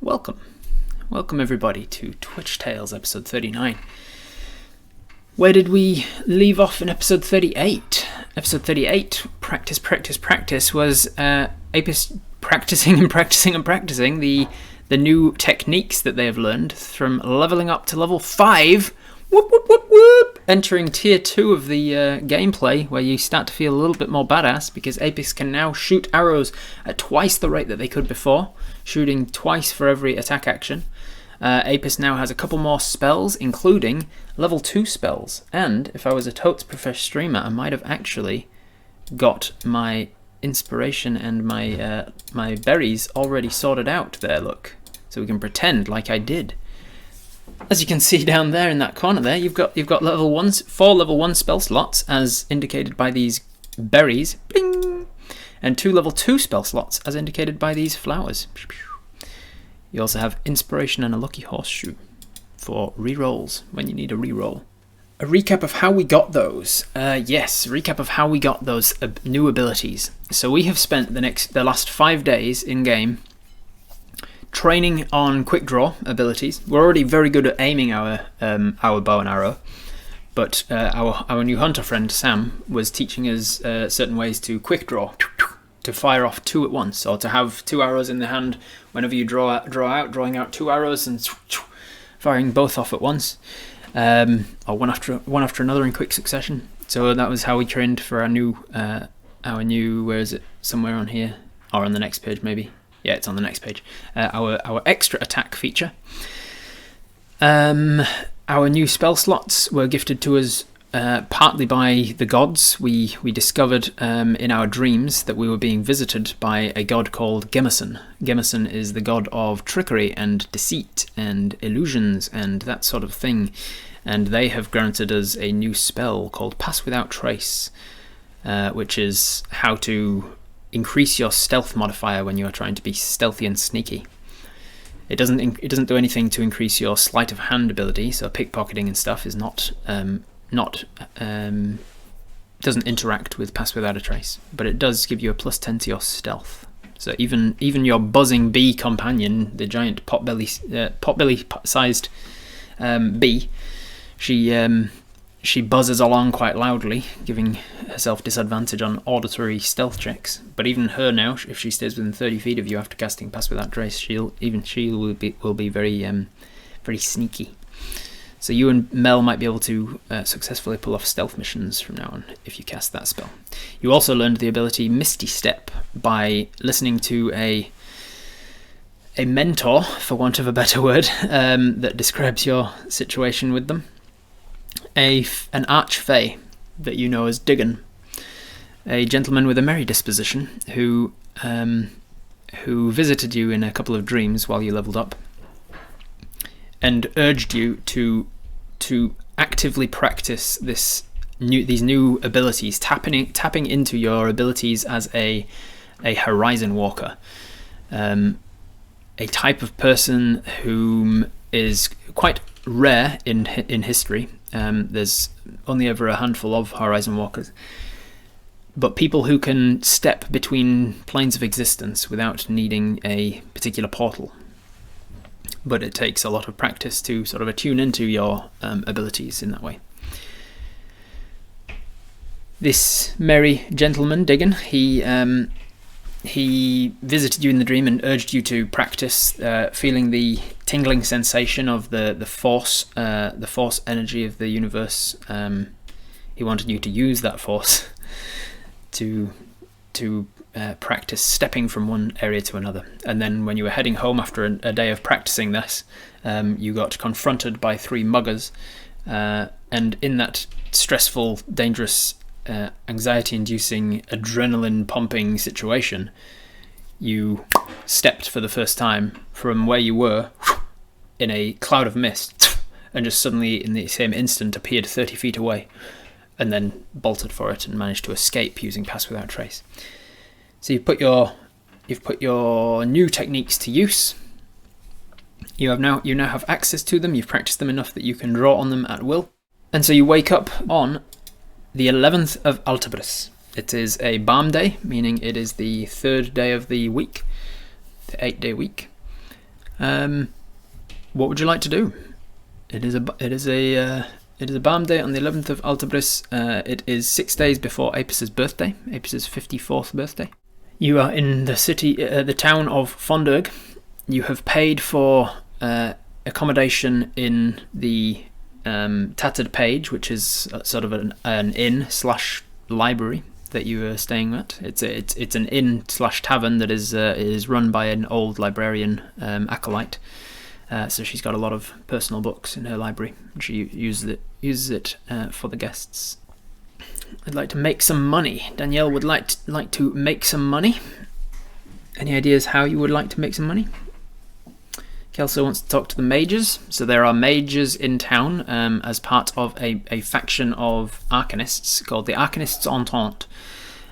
Welcome. Welcome everybody to Twitch Tales episode 39. Where did we leave off in episode 38? Episode 38, Practice, was Apis practicing the new techniques that they have learned from leveling up to level 5. Whoop, whoop, whoop, whoop. Entering tier 2 of the gameplay, where you start to feel a little bit more badass, because Apis can now shoot arrows at twice the rate that they could before, shooting twice for every attack action. Apis now has a couple more spells, including level 2 spells, and if I was a Totes Profesh streamer, I might have actually got my inspiration and my berries already sorted out there, look. So we can pretend like I did. As you can see down there in that corner there, you've got level 4 level 1 spell slots as indicated by these berries, bling, and 2 level 2 spell slots as indicated by these flowers. You also have inspiration and a lucky horseshoe for rerolls when you need a reroll. A recap of how we got those. Recap of how we got those new abilities. So we have spent the last 5 days in game training on quick draw abilities. We're already very good at aiming our bow and arrow, but our new hunter friend Sam was teaching us certain ways to quick draw, to fire off 2 at once, or to have 2 arrows in the hand whenever you drawing out 2 arrows and firing both off at once, or one after another in quick succession. So that was how we trained for our new where is it? Somewhere on here or on the next page maybe. Yeah, it's on the next page. Our extra attack feature. Our new spell slots were gifted to us partly by the gods. We discovered in our dreams that we were being visited by a god called Gemison. Gemison is the god of trickery and deceit and illusions and that sort of thing. And they have granted us a new spell called Pass Without Trace, which is how to increase your stealth modifier when you are trying to be stealthy and sneaky. It doesn't do anything to increase your sleight of hand ability, so pickpocketing and stuff is doesn't interact with Pass Without a Trace, but it does give you a +10 to your stealth. So even your buzzing bee companion, the giant potbelly sized bee, she buzzes along quite loudly, giving herself disadvantage on auditory stealth checks. But even her now, if she stays within 30 feet of you after casting Pass Without Trace, she will be very sneaky. So you and Mel might be able to successfully pull off stealth missions from now on if you cast that spell. You also learned the ability Misty Step by listening to a mentor, for want of a better word, that describes your situation with them. An archfey that you know as Diggin, a gentleman with a merry disposition who visited you in a couple of dreams while you leveled up and urged you to actively practice these new abilities, tapping into your abilities as a horizon walker, a type of person whom is quite rare in history. There's only ever a handful of Horizon Walkers, but people who can step between planes of existence without needing a particular portal. But it takes a lot of practice to sort of attune into your abilities in that way. This merry gentleman, Diggin, he visited you in the dream and urged you to practice feeling the tingling sensation of the force energy of the universe. He wanted you to use that force to practice stepping from one area to another. And then when you were heading home after a day of practicing this, you got confronted by 3 muggers, and in that stressful, dangerous, anxiety-inducing, adrenaline-pumping situation, you stepped for the first time from where you were in a cloud of mist, and just suddenly, in the same instant, appeared 30 feet away, and then bolted for it and managed to escape using Pass Without Trace. So you've put your new techniques to use. You now have access to them. You've practiced them enough that you can draw on them at will, and so you wake up on the 11th of Altebris. It is a balm day, meaning it is the 3rd day of the week, the 8-day week. What would you like to do? It is a balm day on the 11th of Altabris. It is 6 days before Apis' birthday, Apis' 54th birthday. You are in the town of Fondirg. You have paid for accommodation in the Tattered Page, which is sort of an inn/library that you are staying at. It's an inn/tavern that is run by an old librarian acolyte. So she's got a lot of personal books in her library. She uses it for the guests. I'd like to make some money. Danielle would like to make some money. Any ideas how you would like to make some money? Kelso wants to talk to the mages. So there are mages in town as part of a faction of Arcanists called the Arcanists Entente.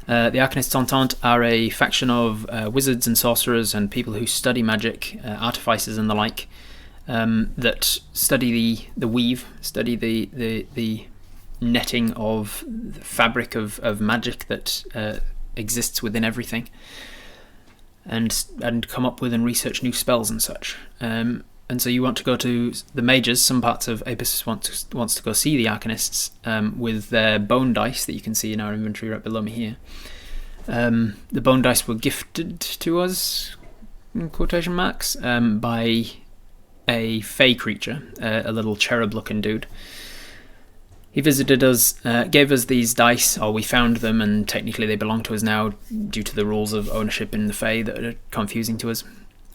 The Arcanists Entente are a faction of wizards and sorcerers and people who study magic, artificers and the like, that study the weave, study the netting of the fabric of magic that exists within everything, and come up with and research new spells and such. And so you want to go to the mages. Some parts of Apis wants to go see the Arcanists with their bone dice that you can see in our inventory right below me here. The bone dice were gifted to us, in quotation marks, by a fey creature, a little cherub-looking dude. He visited us, gave us these dice, or we found them, and technically they belong to us now due to the rules of ownership in the Fae that are confusing to us.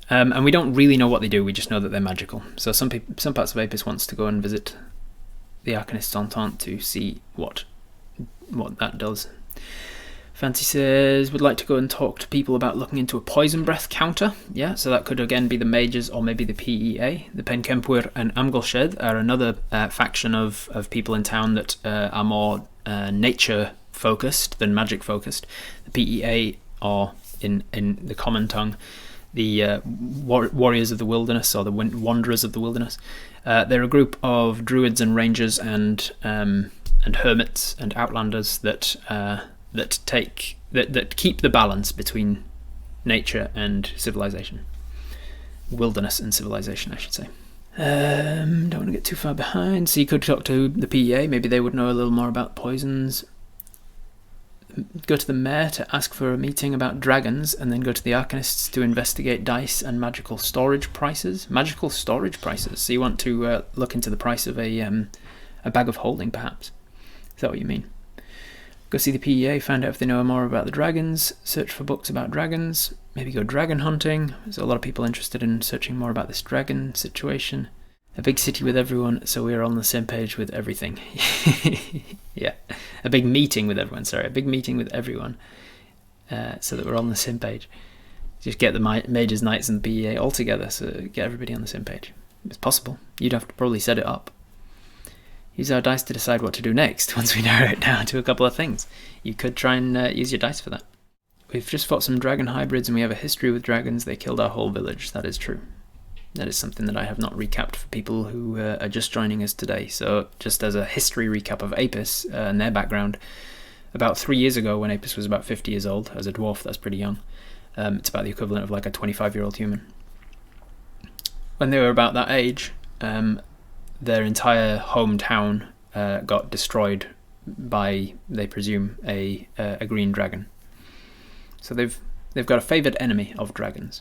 And we don't really know what they do, we just know that they're magical. So some parts of Apis wants to go and visit the Arcanist Entente to see what that does. Fancy says, would like to go and talk to people about looking into a poison breath counter. Yeah, so that could again be the mages or maybe the PEA. The Penkempur and Amgulshed are another faction of people in town that are more nature focused than magic focused. The PEA are, in the common tongue, the warriors of the wilderness, or the wanderers of the wilderness. They're a group of druids and rangers and hermits and outlanders that keep the balance between nature and civilization. Wilderness and civilization, I should say. Don't want to get too far behind. So you could talk to the PEA. Maybe they would know a little more about poisons. Go to the mayor to ask for a meeting about dragons, and then go to the Arcanists to investigate dice and magical storage prices. Magical storage prices. So you want to look into the price of a bag of holding, perhaps. Is that what you mean? Go see the PEA, find out if they know more about the dragons, search for books about dragons, maybe go dragon hunting. There's a lot of people interested in searching more about this dragon situation. A big city with everyone, so we're on the same page with everything. Yeah, a big meeting with everyone, so that we're on the same page. Just get the mages, knights and the PEA all together, so get everybody on the same page. It's possible. You'd have to probably set it up. Use our dice to decide what to do next once we narrow it down to a couple of things. You could try and use your dice for that. We've just fought some dragon hybrids and we have a history with dragons. They killed our whole village. That is true. That is something that I have not recapped for people who are just joining us today. So just as a history recap of Apis and their background, about 3 years ago when Apis was about 50 years old, as a dwarf that's pretty young, it's about the equivalent of like a 25-year-old human. When they were about that age, their entire hometown got destroyed by, they presume, a green dragon. So they've got a favoured enemy of dragons.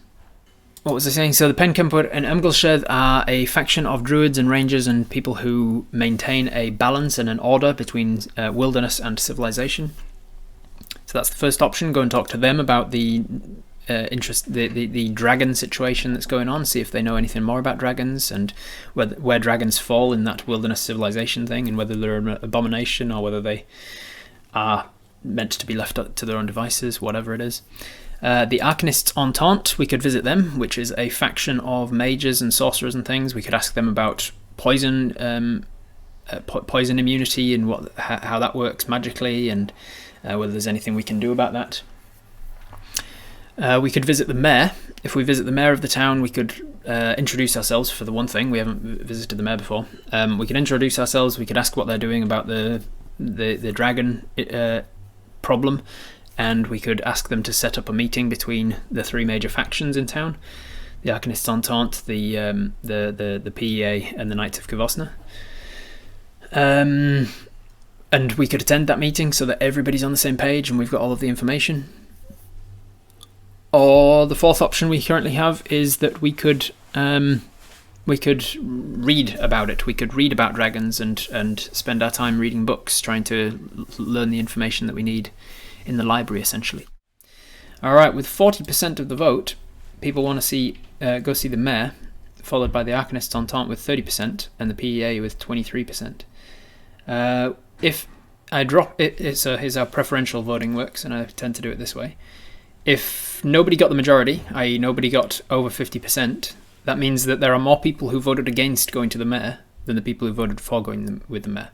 What was I saying? So the Penkempur and Amgulshed are a faction of druids and rangers and people who maintain a balance and an order between wilderness and civilization. So that's the first option. Go and talk to them about the the dragon situation that's going on, see if they know anything more about dragons and where dragons fall in that wilderness civilization thing, and whether they're an abomination or whether they are meant to be left up to their own devices, whatever it is. The Arcanists Entente, we could visit them, which is a faction of mages and sorcerers and things. We could ask them about poison poison immunity and how that works magically, and whether there's anything we can do about that. We could visit the mayor. If we visit the mayor of the town, we could introduce ourselves, for the one thing. We haven't visited the mayor before. We could introduce ourselves. We could ask what they're doing about the dragon problem, and we could ask them to set up a meeting between the three major factions in town. the Arcanist Entente, the PEA, and the Knights of Kavosna. And we could attend that meeting so that everybody's on the same page and we've got all of the information. Or the fourth option we currently have is that we could read about it. We could read about dragons and spend our time reading books, trying to learn the information that we need in the library, essentially. All right, with 40% of the vote, people want to go see the mayor, followed by the Arcanist Entente with 30% and the PEA with 23%. If I drop it, so here's how preferential voting works, and I tend to do it this way. If nobody got the majority, i.e. nobody got over 50%, that means that there are more people who voted against going to the mayor than the people who voted for going with the mayor.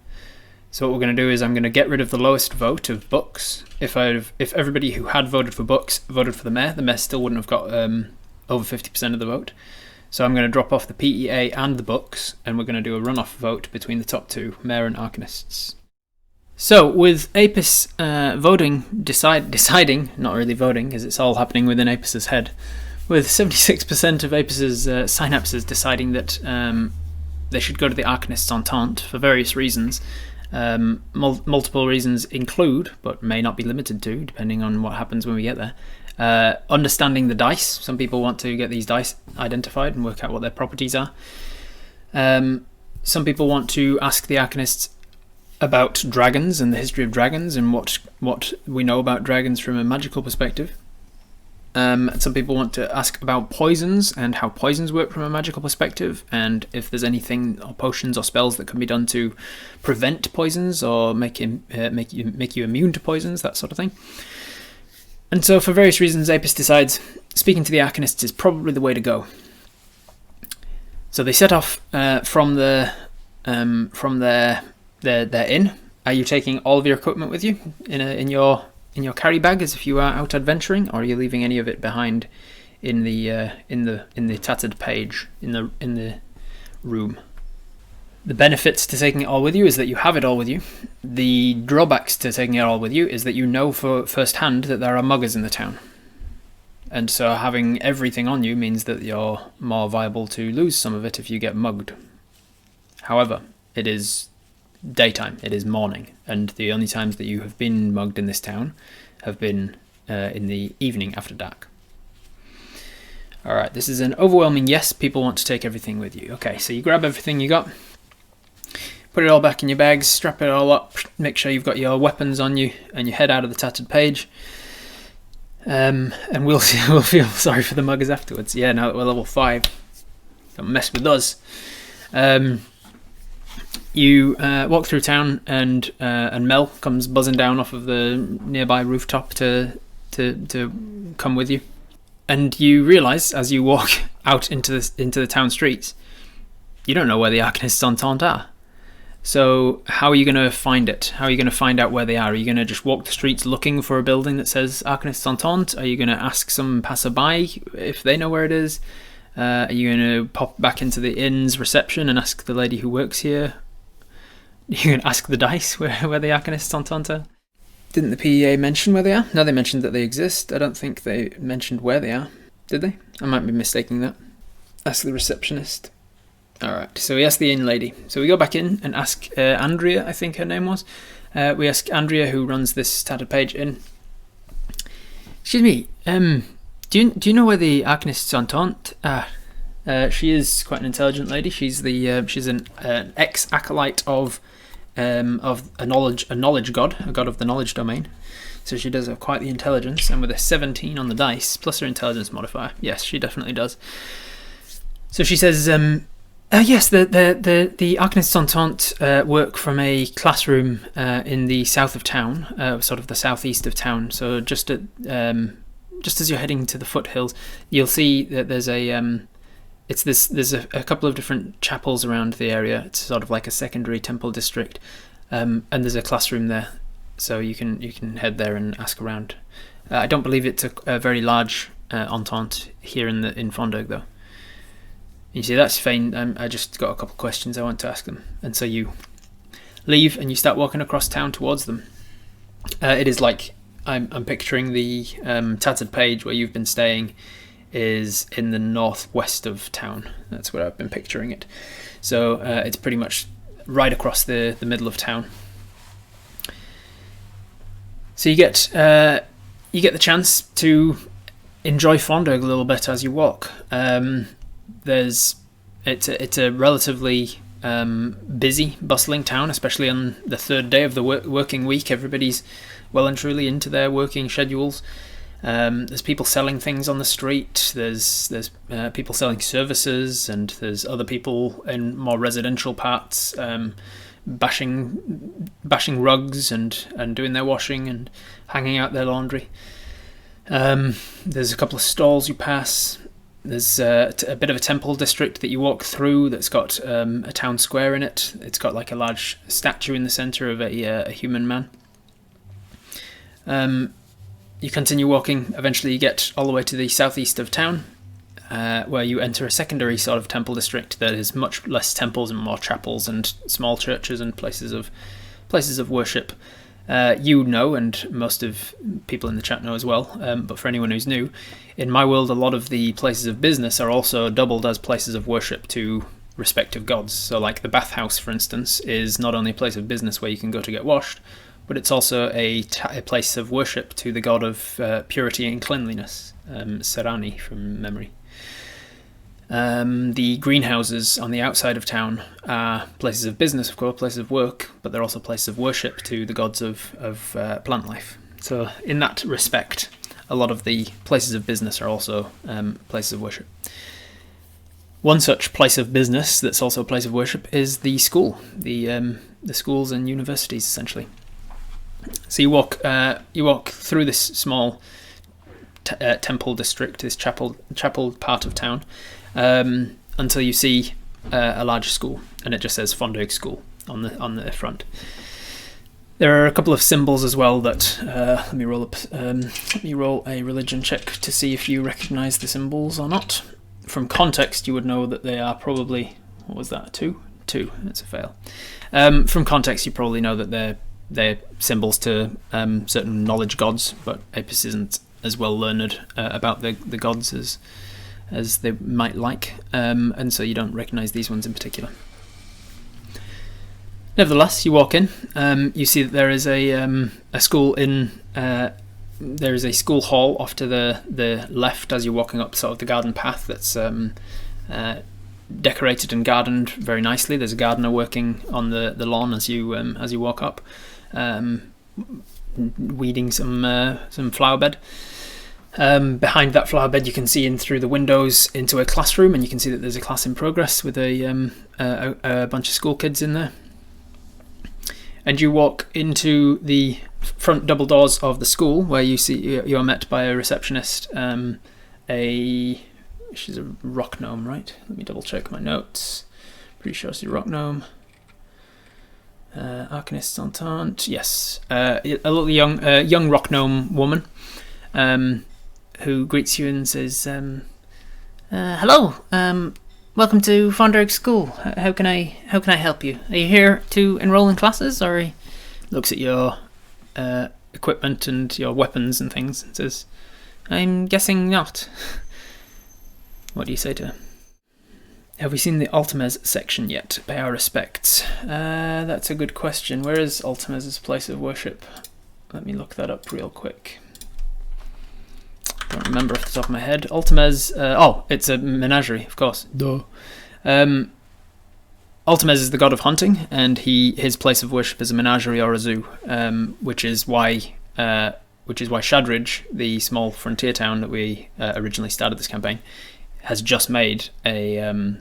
So what we're going to do is I'm going to get rid of the lowest vote of books. If everybody who had voted for books voted for the mayor still wouldn't have got over 50% of the vote. So I'm going to drop off the PEA and the books, and we're going to do a runoff vote between the top two, mayor and arcanists. So, with Apis deciding, not really voting, because it's all happening within Apis's head, with 76% of Apis's synapses deciding that they should go to the Arcanist Entente for various reasons. Multiple reasons include, but may not be limited to, depending on what happens when we get there. Understanding the dice. Some people want to get these dice identified and work out what their properties are. Some people want to ask the Arcanists about dragons and the history of dragons and what we know about dragons from a magical perspective. Some people want to ask about poisons and how poisons work from a magical perspective, and if there's anything or potions or spells that can be done to prevent poisons or make you immune to poisons, that sort of thing. And so for various reasons, Apis decides speaking to the Arcanists is probably the way to go. So they set off from their inn. Are you taking all of your equipment with you in your carry bag as if you are out adventuring, or are you leaving any of it behind in the tattered page in the room? The benefits to taking it all with you is that you have it all with you. The drawbacks to taking it all with you is that you know for first hand that there are muggers in the town. And so having everything on you means that you're more viable to lose some of it if you get mugged. However, it is daytime, it is morning, and the only times that you have been mugged in this town have been in the evening after dark. Alright, this is an overwhelming yes, people want to take everything with you. Okay, so you grab everything you got, put it all back in your bags, strap it all up, make sure you've got your weapons on you, and you head out of the tattered page. And we'll feel sorry for the muggers afterwards. Yeah, now that we're level 5, don't mess with us. You walk through town, and Mel comes buzzing down off of the nearby rooftop to come with you. And you realise as you walk out into the town streets, you don't know where the Arcanists Entente are. So how are you going to find it? How are you going to find out where they are? Are you going to just walk the streets looking for a building that says Arcanists Entente? Are you going to ask some passerby if they know where it is? Are you going to pop back into the inn's reception and ask the lady who works here? Are you going to ask the dice where the Arcanists Entente are? Didn't the PEA mention where they are? No, they mentioned that they exist. I don't think they mentioned where they are. Did they? I might be mistaking that. Ask the receptionist. Alright, so we ask the inn lady. So we go back in and ask Andrea, I think her name was. We ask Andrea, who runs this tattered page inn. Excuse me, do you know where the Arcanists Entente are? She is quite an intelligent lady. She's an ex-acolyte of a knowledge god, a god of the knowledge domain. So she does have quite the intelligence, and with a 17 on the dice, plus her intelligence modifier, yes, she definitely does. So she says, yes, the Arcanists Entente work from a classroom in the south of town, sort of the southeast of town. So just as you're heading to the foothills, you'll see that there's there's a couple of different chapels around the area. It's sort of like a secondary temple district, and there's a classroom there, so you can head there and ask around. I don't believe it's a very large entente here in Fondirg, though. You see, that's fine. I just got a couple of questions I want to ask them, and so you leave and you start walking across town towards them. It is like I'm picturing the tattered page where you've been staying. is in the northwest of town. That's where I've been picturing it. So it's pretty much right across the middle of town. So you get the chance to enjoy Fondirg a little bit as you walk. It's a relatively busy, bustling town, especially on the third day of the working week. Everybody's well and truly into their working schedules. There's people selling things on the street. There's people selling services, and there's other people in more residential parts bashing rugs and doing their washing and hanging out their laundry. There's a couple of stalls you pass. There's a bit of a temple district that you walk through that's got a town square in it. It's got like a large statue in the centre of a human man. You continue walking. Eventually you get all the way to the southeast of town, where you enter a secondary sort of temple district that is much less temples and more chapels and small churches and places of worship. You know, and most of people in the chat know as well, but for anyone who's new, in my world a lot of the places of business are also doubled as places of worship to respective gods. So like the bathhouse, for instance, is not only a place of business where you can go to get washed, but it's also a place of worship to the god of purity and cleanliness, Serani from memory. The greenhouses on the outside of town are places of business, of course, places of work, but they're also places of worship to the gods of plant life. So in that respect, a lot of the places of business are also places of worship. One such place of business that's also a place of worship is the school, the schools and universities, essentially. So you walk through this small temple district, this chapel part of town, until you see a large school, and it just says Fondirg School on the front. There are a couple of symbols as well that let me roll a religion check to see if you recognise the symbols or not. From context, you would know that they are probably, what was that, two? That's a fail. From context, you probably know that they're symbols to certain knowledge gods, but Apis isn't as well learned about the gods as they might like, and so you don't recognise these ones in particular. Nevertheless, you walk in, you see that there is a school in. There is a school hall off to the left as you're walking up sort of the garden path that's decorated and gardened very nicely. There's a gardener working on the lawn as you walk up, weeding some flower bed. Behind that flower bed, you can see in through the windows into a classroom, and you can see that there's a class in progress with a bunch of school kids in there. And you walk into the front double doors of the school, where you're met by a receptionist. She's a rock gnome, right? Let me double check my notes. Pretty sure she's a rock gnome. Arcanist Entente, yes. A little young rock gnome woman, who greets you and says, "Hello, welcome to Fondirg School. How can I help you? Are you here to enroll in classes?" Or looks at your equipment and your weapons and things and says, "I'm guessing not." What do you say to her? Have we seen the Altemez section yet? Pay our respects. That's a good question. Where is Altemez's place of worship? Let me look that up real quick. Don't remember off the top of my head. Altemez. It's a menagerie, of course. Duh. Altemez is the god of hunting, and his place of worship is a menagerie or a zoo, which is why Shadridge, the small frontier town that we originally started this campaign, has just made a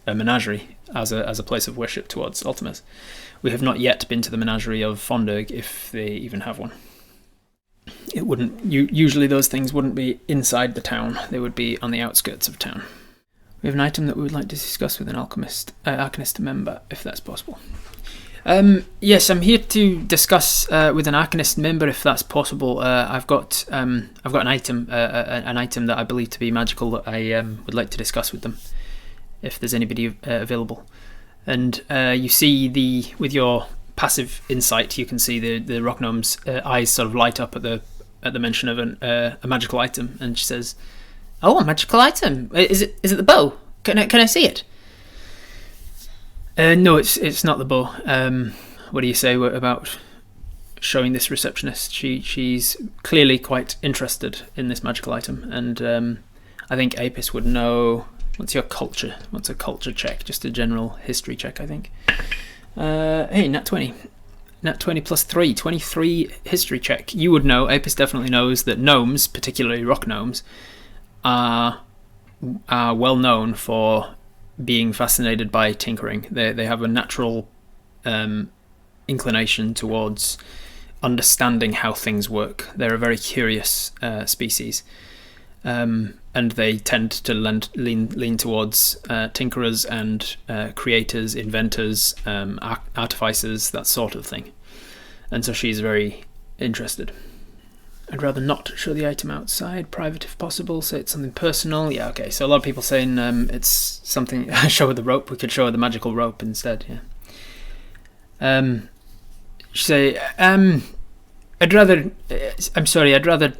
menagerie as a place of worship towards Altemez. We have not yet been to the menagerie of Fondirg, if they even have one. It wouldn't. Usually those things wouldn't be inside the town. They would be on the outskirts of town. We have an item that we would like to discuss with an Arcanist member, if that's possible. Yes, I'm here to discuss with an Arcanist member, if that's possible. I've got an item that I believe to be magical that I would like to discuss with them, if there's anybody available. And you see with your passive insight, you can see the rock gnome's eyes sort of light up at the mention of a magical item, and she says, Oh, a magical item. Is it the bow? Can I see it? No, it's not the bow. What do you say about showing this receptionist? She's clearly quite interested in this magical item, and I think Apis would know. What's your culture? What's a culture check? Just a general history check, I think. Hey, nat 20. Nat 20 plus 3. 23 history check. You would know, Apis definitely knows, that gnomes, particularly rock gnomes, are well known for being fascinated by tinkering. They have a natural inclination towards understanding how things work. They're a very curious species. And they tend to lean towards tinkerers and creators, inventors, artificers, that sort of thing. And so she's very interested. I'd rather not show the item outside, private if possible, say it's something personal. Yeah, okay, so a lot of people saying it's something, show her the rope, we could show her the magical rope instead, yeah. Say, I'd rather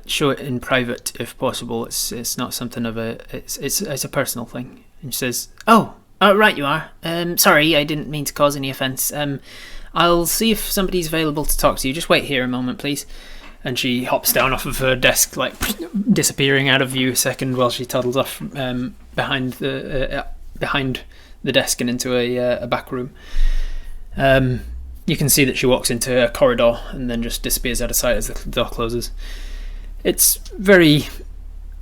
show it in private if possible. It's not something of it's a personal thing. And she says, "Oh, right, you are. Sorry, I didn't mean to cause any offence. I'll see if somebody's available to talk to you. Just wait here a moment, please." And she hops down off of her desk, like disappearing out of view a second while she toddles off behind the desk and into a back room. You can see that she walks into a corridor and then just disappears out of sight as the door closes. It's very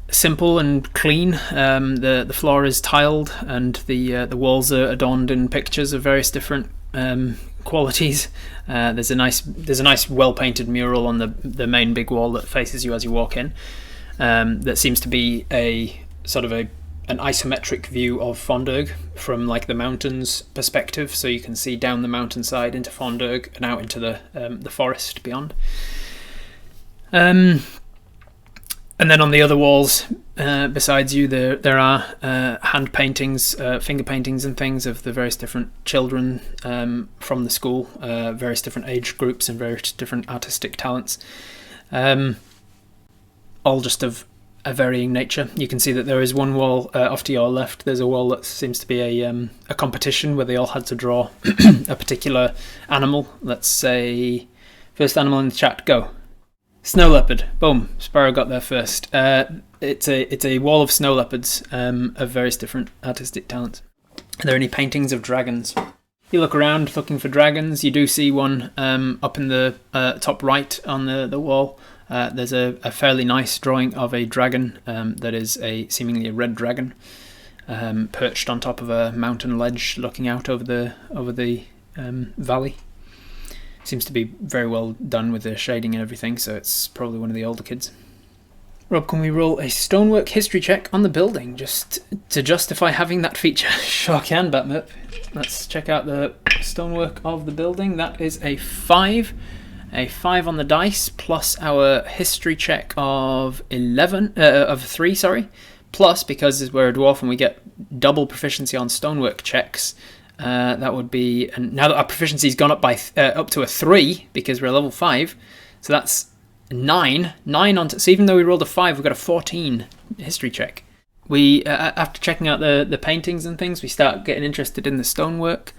simple and clean. The floor is tiled and the walls are adorned in pictures of various different qualities. There's a nice well painted mural on the main big wall that faces you as you walk in. That seems to be a sort of an isometric view of Fondirg from like the mountains perspective, so you can see down the mountainside into Fondirg and out into the forest beyond. And then on the other walls besides you there are hand paintings, finger paintings and things of the various different children from the school, various different age groups and various different artistic talents, all just of a varying nature. You can see that there is one wall off to your left. There's a wall that seems to be a competition where they all had to draw a particular animal. Let's say first animal in the chat, go. Snow leopard. Boom. Sparrow got there first. It's a wall of snow leopards of various different artistic talents. Are there any paintings of dragons? You look around looking for dragons. You do see one up in the top right on the wall. There's a fairly nice drawing of a dragon that is seemingly a red dragon perched on top of a mountain ledge looking out over the valley. Seems to be very well done with the shading and everything, so it's probably one of the older kids. Rob, can we roll a stonework history check on the building just to justify having that feature? Sure can, Batmurp. Let's check out the stonework of the building. That is a 5. A 5 on the dice, plus our history check of 3, sorry. Plus, because we're a dwarf and we get double proficiency on stonework checks, that would be, and now that our proficiency's gone up up to a 3 because we're level 5, so that's 9 so even though we rolled a 5, we've got a 14 history check. We after checking out the paintings and things, we start getting interested in the stonework,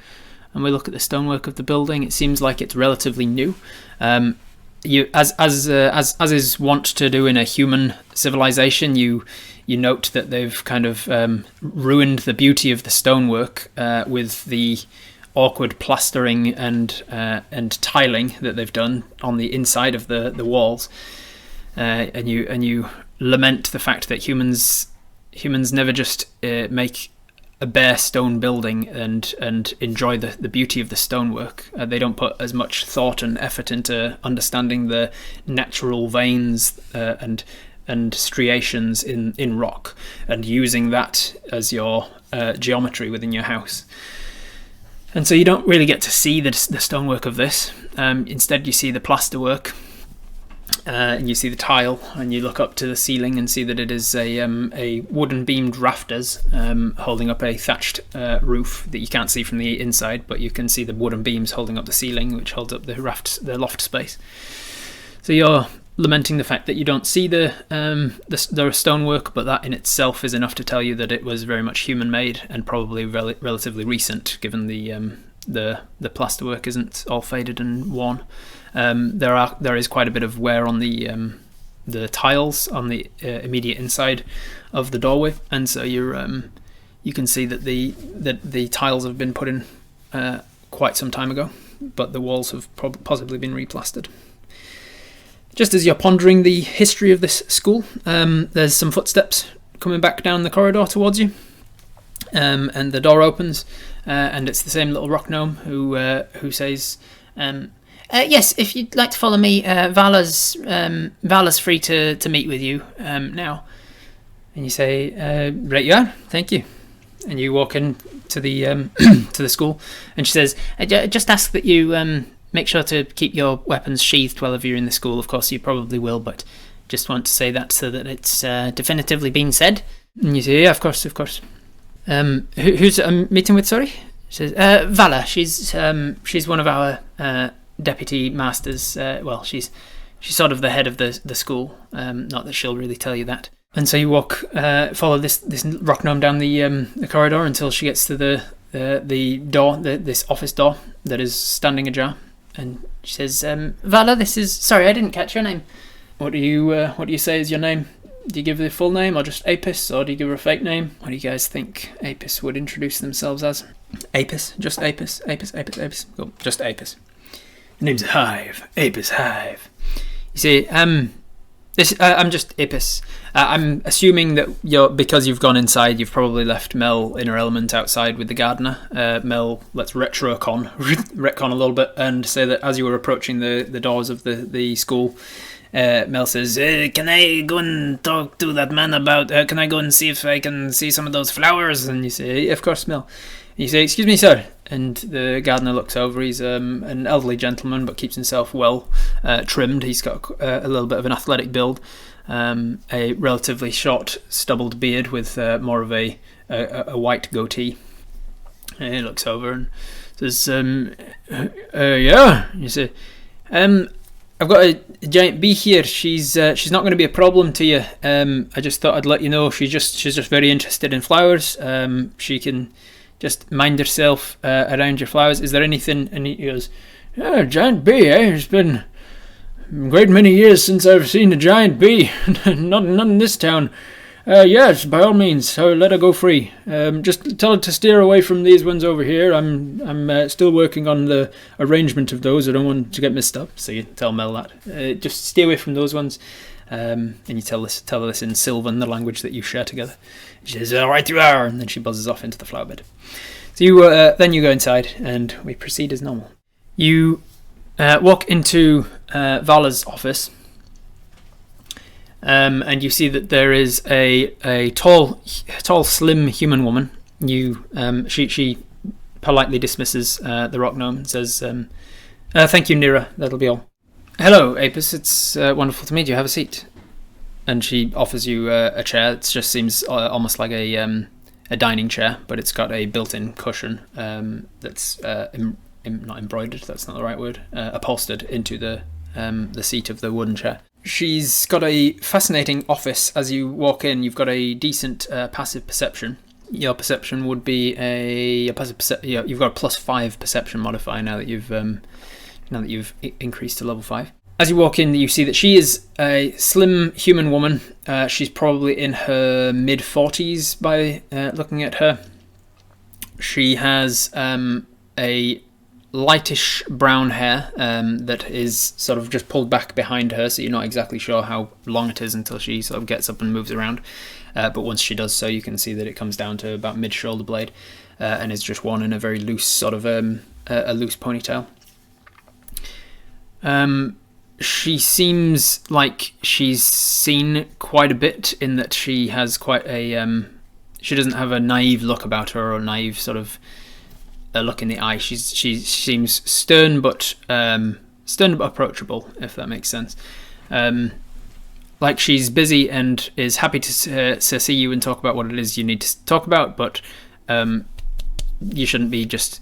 and we look at the stonework of the building. It seems like it's relatively new. You, as is wont to do in a human civilization, you note that they've kind of ruined the beauty of the stonework with the awkward plastering and tiling that they've done on the inside of the walls, and you lament the fact that humans never just make a bare stone building and enjoy the beauty of the stonework. They don't put as much thought and effort into understanding the natural veins and striations in rock and using that as your geometry within your house. And so you don't really get to see the stonework of this. Instead, you see the plasterwork. And you see the tile, and you look up to the ceiling and see that it is a wooden beamed rafters holding up a thatched roof that you can't see from the inside, but you can see the wooden beams holding up the ceiling, which holds up the loft space. So lamenting the fact that you don't see the stonework, but that in itself is enough to tell you that it was very much human-made and probably relatively recent, given the plasterwork isn't all faded and worn. There is quite a bit of wear on the tiles on the immediate inside of the doorway, and so you can see that the tiles have been put in quite some time ago, but the walls have possibly been replastered. Just as you're pondering the history of this school, there's some footsteps coming back down the corridor towards you, and the door opens, and it's the same little rock gnome who says, "Yes, if you'd like to follow me, Vala's free to meet with you now." And you say, "Right, you are. Thank you." And you walk in to the to the school, and she says, "I just ask that you make sure to keep your weapons sheathed while you're in the school. Of course, you probably will, but just want to say that so that it's definitively been said." And you say, "Yeah, of course, of course." Who's I'm meeting with? Sorry. She says, "Vala. She's one of our deputy masters. Well, she's sort of the head of the school. Not that she'll really tell you that." And so you follow this rock gnome down the corridor until she gets to the door, this office door that is standing ajar. And she says, "Vala, this is... Sorry, I didn't catch your name." What do you say is your name? Do you give the full name, or just Apis, or do you give her a fake name? What do you guys think Apis would introduce themselves as? Apis? Just Apis? Apis? Cool, just Apis. The name's Hive. Apis Hive. You see, I'm just Apis. I'm assuming that because you've gone inside, you've probably left Mel in her element outside with the gardener. Mel, let's retcon a little bit and say that as you were approaching the doors of the school, Mel says, "Can I go and talk to that man about... can I go and see if I can see some of those flowers?" And you say, "Of course, Mel." You say, "Excuse me, sir." And the gardener looks over. He's an elderly gentleman, but keeps himself well trimmed. He's got a little bit of an athletic build, a relatively short, stubbled beard with more of a white goatee. And he looks over and says, "Yeah." You say, "I've got a giant bee here. She's not going to be a problem to you. I just thought I'd let you know. She's just very interested in flowers. She can just mind herself around your flowers. Is there anything?" And he goes, "Yeah, giant bee, eh? It's been a great many years since I've seen a giant bee. not in this town. Yes, by all means, so let her go free. Just tell her to steer away from these ones over here. I'm still working on the arrangement of those. I don't want to get messed up." So you tell Mel that. Just stay away from those ones. And you tell her this in Sylvan, the language that you share together. She says, "All right, you are," and then she buzzes off into the flower bed. So then you go inside, and we proceed as normal. You walk into Vala's office, and you see that there is a tall, slim human woman. She politely dismisses the rock gnome and says, "Thank you, Nira. That'll be all." "Hello, Apis. It's wonderful to meet you. Have a seat." And she offers you a chair. It just seems almost like a dining chair, but it's got a built-in cushion that's not embroidered. That's not the right word. Upholstered into the seat of the wooden chair. She's got a fascinating office. As you walk in, you've got a decent passive perception. Your perception would be you've got a +5 perception modifier now that you've increased to level 5. As you walk in, you see that she is a slim human woman. She's probably in her mid-40s by looking at her. She has a lightish brown hair that is sort of just pulled back behind her, so you're not exactly sure how long it is until she sort of gets up and moves around. But once she does so, you can see that it comes down to about mid-shoulder blade and is just worn in a very loose sort of a loose ponytail. She seems like she's seen quite a bit, in that she has quite a... she doesn't have a naive look about her, or a naive sort of a look in the eye. She seems stern but approachable, if that makes sense. Like she's busy and is happy to see you and talk about what it is you need to talk about, but you shouldn't be just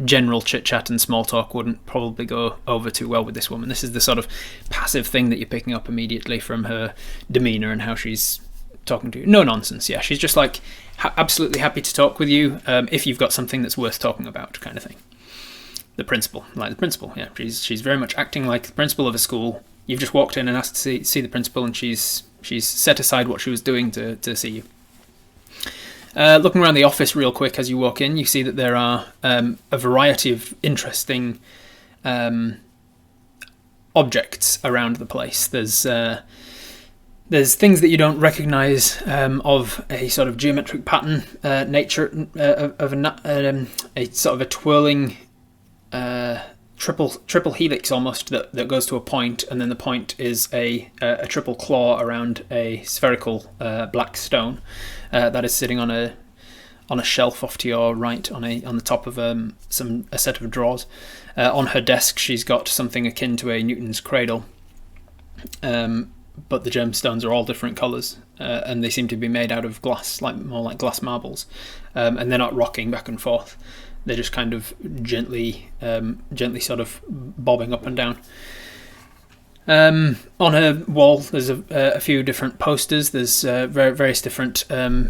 general chit-chat and small talk wouldn't probably go over too well with this woman. This is the sort of passive thing that you're picking up immediately from her demeanour and how she's talking to you. No nonsense, yeah. She's just like absolutely happy to talk with you if you've got something that's worth talking about, kind of thing. The principal, yeah. She's very much acting like the principal of a school. You've just walked in and asked to see the principal, and she's set aside what she was doing to see you. Looking around the office real quick as you walk in, you see that there are a variety of interesting objects around the place. There's things that you don't recognise of a sort of geometric pattern nature of a sort of a twirling triple helix almost that goes to a point, and then the point is a triple claw around a spherical black stone that is sitting on a shelf off to your right on the top of a set of drawers. On her desk, she's got something akin to a Newton's cradle, but the gemstones are all different colours, and they seem to be made out of glass, more like glass marbles, and they're not rocking back and forth. They're just kind of gently sort of bobbing up and down. On her wall, there's a few different posters. There's various different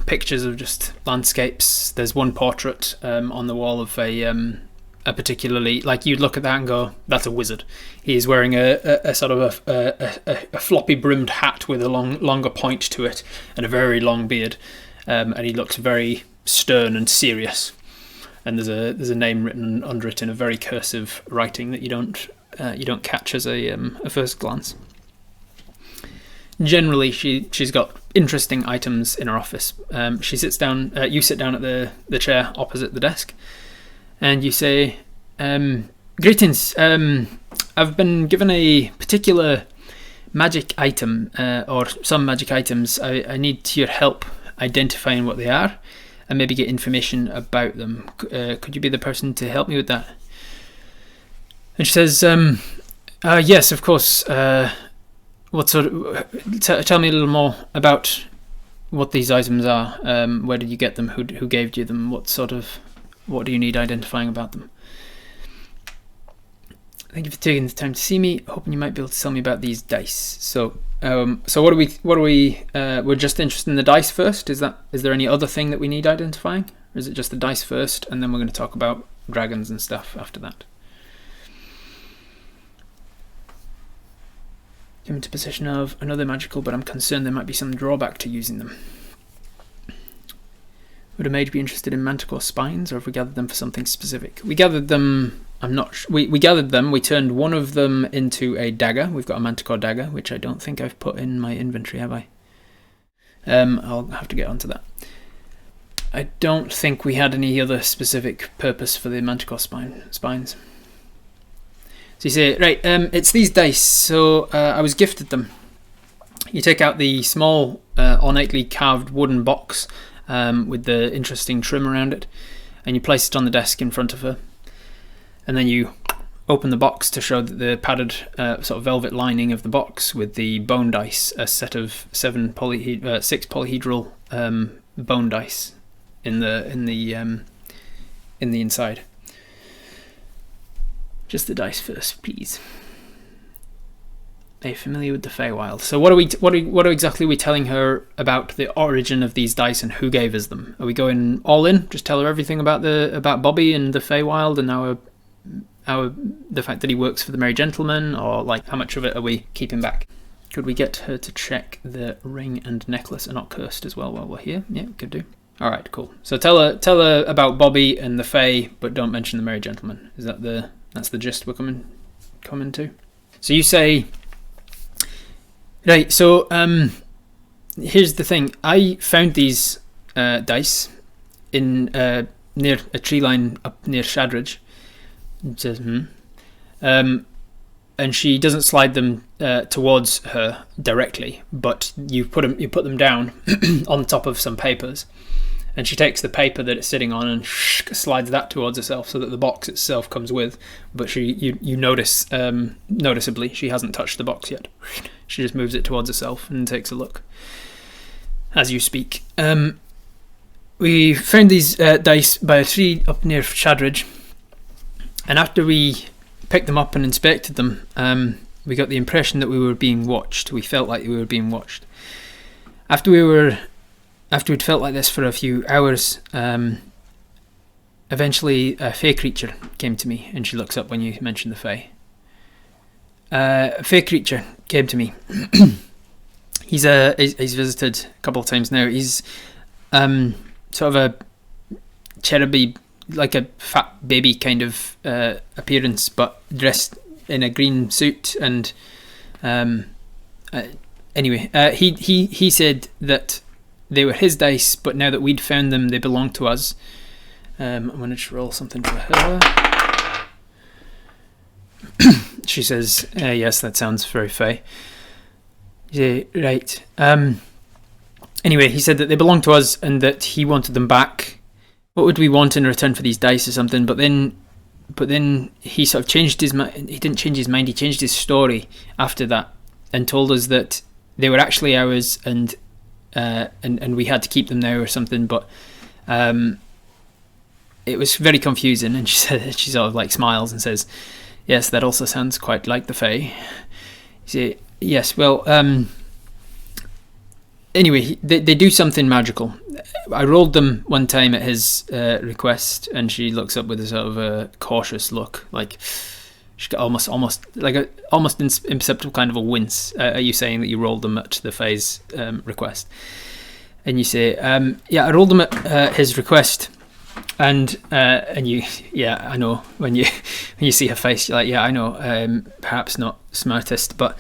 pictures of just landscapes. There's one portrait on the wall of a particularly, like, you'd look at that and go, that's a wizard. He's wearing a sort of a floppy brimmed hat with a longer point to it and a very long beard, and he looks very stern and serious. And there's a name written under it in a very cursive writing that you don't catch as a first glance. Generally, she's got interesting items in her office. She sits down. You sit down at the chair opposite the desk, and you say, "Greetings. I've been given a particular magic item, or some magic items. I need your help identifying what they are, and maybe get information about them. Could you be the person to help me with that?" And she says, "Yes, of course. What sort of? Tell me a little more about what these items are. Where did you get them? Who gave you them? What do you need identifying about them?" "Thank you for taking the time to see me. Hoping you might be able to tell me about these dice." So what are we? We're just interested in the dice first. Is there any other thing that we need identifying, or is it just the dice first, and then we're going to talk about dragons and stuff after that? "Come into possession of another magical, but I'm concerned there might be some drawback to using them." "Would a mage be interested in manticore spines, or have we gathered them for something specific?" "We gathered them. We gathered them. We turned one of them into a dagger. We've got a manticore dagger, which I don't think I've put in my inventory, have I? I'll have to get onto that. I don't think we had any other specific purpose for the manticore spines." So you say, "Right, it's these dice. So I was gifted them." You take out the small, ornately carved wooden box with the interesting trim around it, and you place it on the desk in front of her. And then you open the box to show that the padded sort of velvet lining of the box with the bone dice, a set of 6 polyhedral bone dice in the inside. "Just the dice first, please. Are you familiar with the Feywild?" So what exactly are we telling her about the origin of these dice and who gave us them? Are we going all in? Just tell her everything about Bobby and the Feywild and the fact that he works for the Merry Gentleman, or like how much of it are we keeping back? Could we get her to check the ring and necklace are not cursed as well while we're here? Yeah, we could do. All right, cool. So tell her about Bobby and the Fey, but don't mention the Merry Gentleman. Is that that's the gist we're coming to? So you say, right. So here's the thing. I found these dice in near a tree line up near Shadridge. It says, and she doesn't slide them towards her directly, but you put them down on top of some papers, and she takes the paper that it's sitting on and slides that towards herself so that the box itself comes with. But you notice noticeably she hasn't touched the box yet. She just moves it towards herself and takes a look as you speak. "We found these dice by a tree up near Shadridge. And after we picked them up and inspected them, we got the impression that we were being watched. We felt like we were being watched. After we'd felt like this for a few hours, eventually a fey creature came to me, and she looks up when you mention the fey. A fey creature came to me. He's visited a couple of times now. He's sort of a cheruby, like a fat baby kind of appearance, but dressed in a green suit. And anyway, he said that they were his dice, but now that we'd found them, they belong to us. I'm going to just roll something for her. She says, yes, that sounds very fey. Yeah, right. Anyway, he said that they belong to us and that he wanted them back. What would we want in return for these dice or something? But then he sort of changed his mind. He didn't change his mind. He changed his story after that and told us that they were actually ours and we had to keep them now or something. But it was very confusing. And she sort of like smiles and says, "Yes, that also sounds quite like the Fae." You say, "Yes, well, anyway, they do something magical." I rolled them one time at his request, and she looks up with a sort of a cautious look, like she got almost imperceptible kind of a wince. Are you saying that you rolled them at the Fae's request? And you say, "Yeah, I rolled them at his request." And you, yeah, I know. When you see her face, you're like, yeah, I know. Perhaps not smartest, but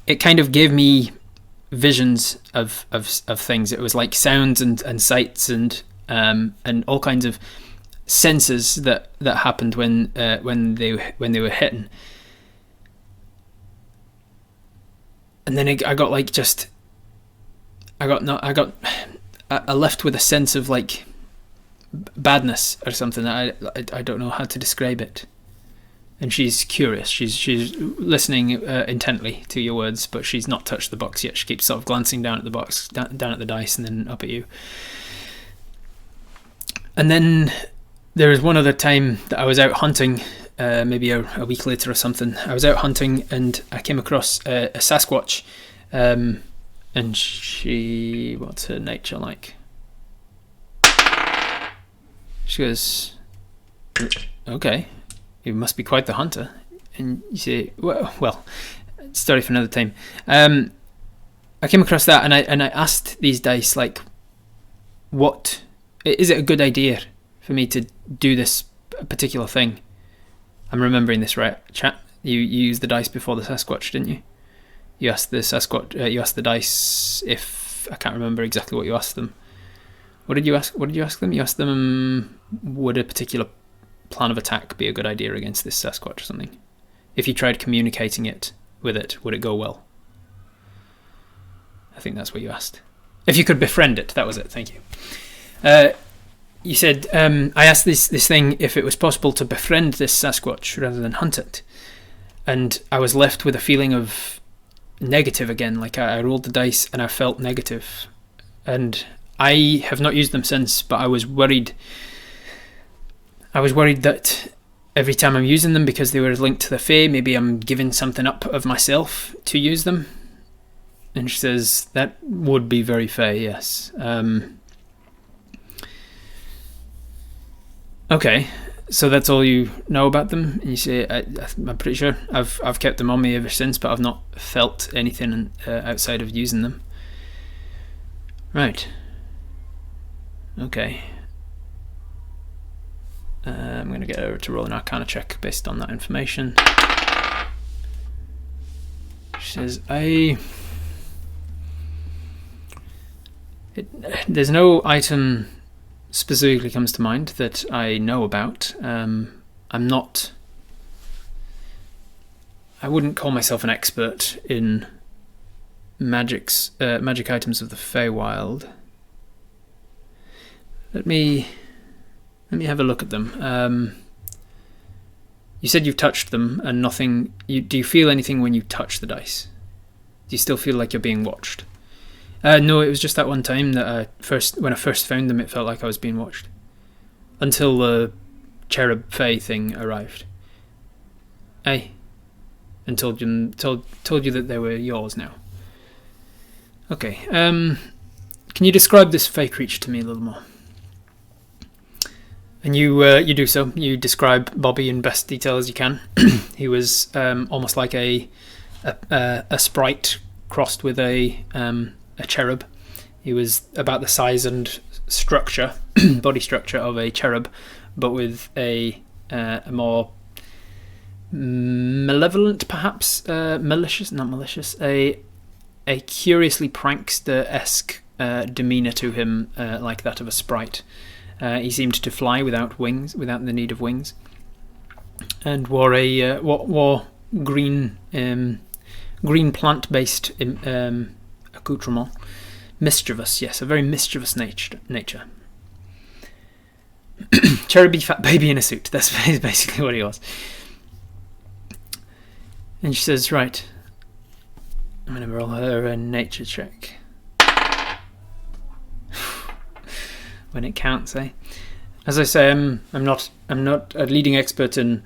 it kind of gave me visions of things. It was like sounds and sights and all kinds of senses that happened when they were hitting. And then I got like I left with a sense of like badness or something. I don't know how to describe it. And she's curious. She's listening intently to your words, but she's not touched the box yet. She keeps sort of glancing down at the box, down at the dice, and then up at you. And then there was one other time that I was out hunting, maybe a week later or something. I was out hunting and I came across a Sasquatch, and she, what's her nature like? She goes, "Okay, you must be quite the hunter." And you say, well, story for another time. I came across that and I asked these dice, like, what is it a good idea for me to do this particular thing? I'm remembering this right, chat. You used the dice before the Sasquatch, didn't you? You asked the Sasquatch. You asked the dice if I can't remember exactly what you asked them. What did you ask them? You asked them, would a particular plan of attack be a good idea against this Sasquatch or something? If you tried communicating it with it, would it go well? I think that's what you asked. If you could befriend it, that was it. Thank you. You said, I asked this thing if it was possible to befriend this Sasquatch rather than hunt it. And I was left with a feeling of negative again. Like I rolled the dice and I felt negative. And I have not used them since, but I was worried. I was worried that every time I'm using them, because they were linked to the Fae, maybe I'm giving something up of myself to use them. And she says, that would be very Fae, yes. Okay, so that's all you know about them? And you say, I'm pretty sure I've kept them on me ever since, but I've not felt anything outside of using them. Right. Okay. I'm going to get her to roll an Arcana check based on that information. She says, there's no item specifically comes to mind that I know about. I wouldn't call myself an expert in magic items of the Feywild. Let me have a look at them. You said you've touched them and nothing. Do you feel anything when you touch the dice? Do you still feel like you're being watched? No, it was just that one time that when I first found them, it felt like I was being watched. Until the cherub fae thing arrived. Eh? And told you that they were yours now. Okay. Can you describe this fae creature to me a little more? And you do so. You describe Bobby in best detail as you can. He was almost like a sprite crossed with a cherub. He was about the size and structure, body structure of a cherub, but with a more malevolent, perhaps malicious, not malicious, a curiously prankster-esque demeanor to him, like that of a sprite. He seemed to fly without wings, without the need of wings, and wore green plant-based accoutrement. Mischievous, yes, a very mischievous nature. Cheruby fat baby in a suit. That's basically what he was. And she says, right, I'm going to roll her a nature check. When it counts, eh? As I say, I'm not a leading expert in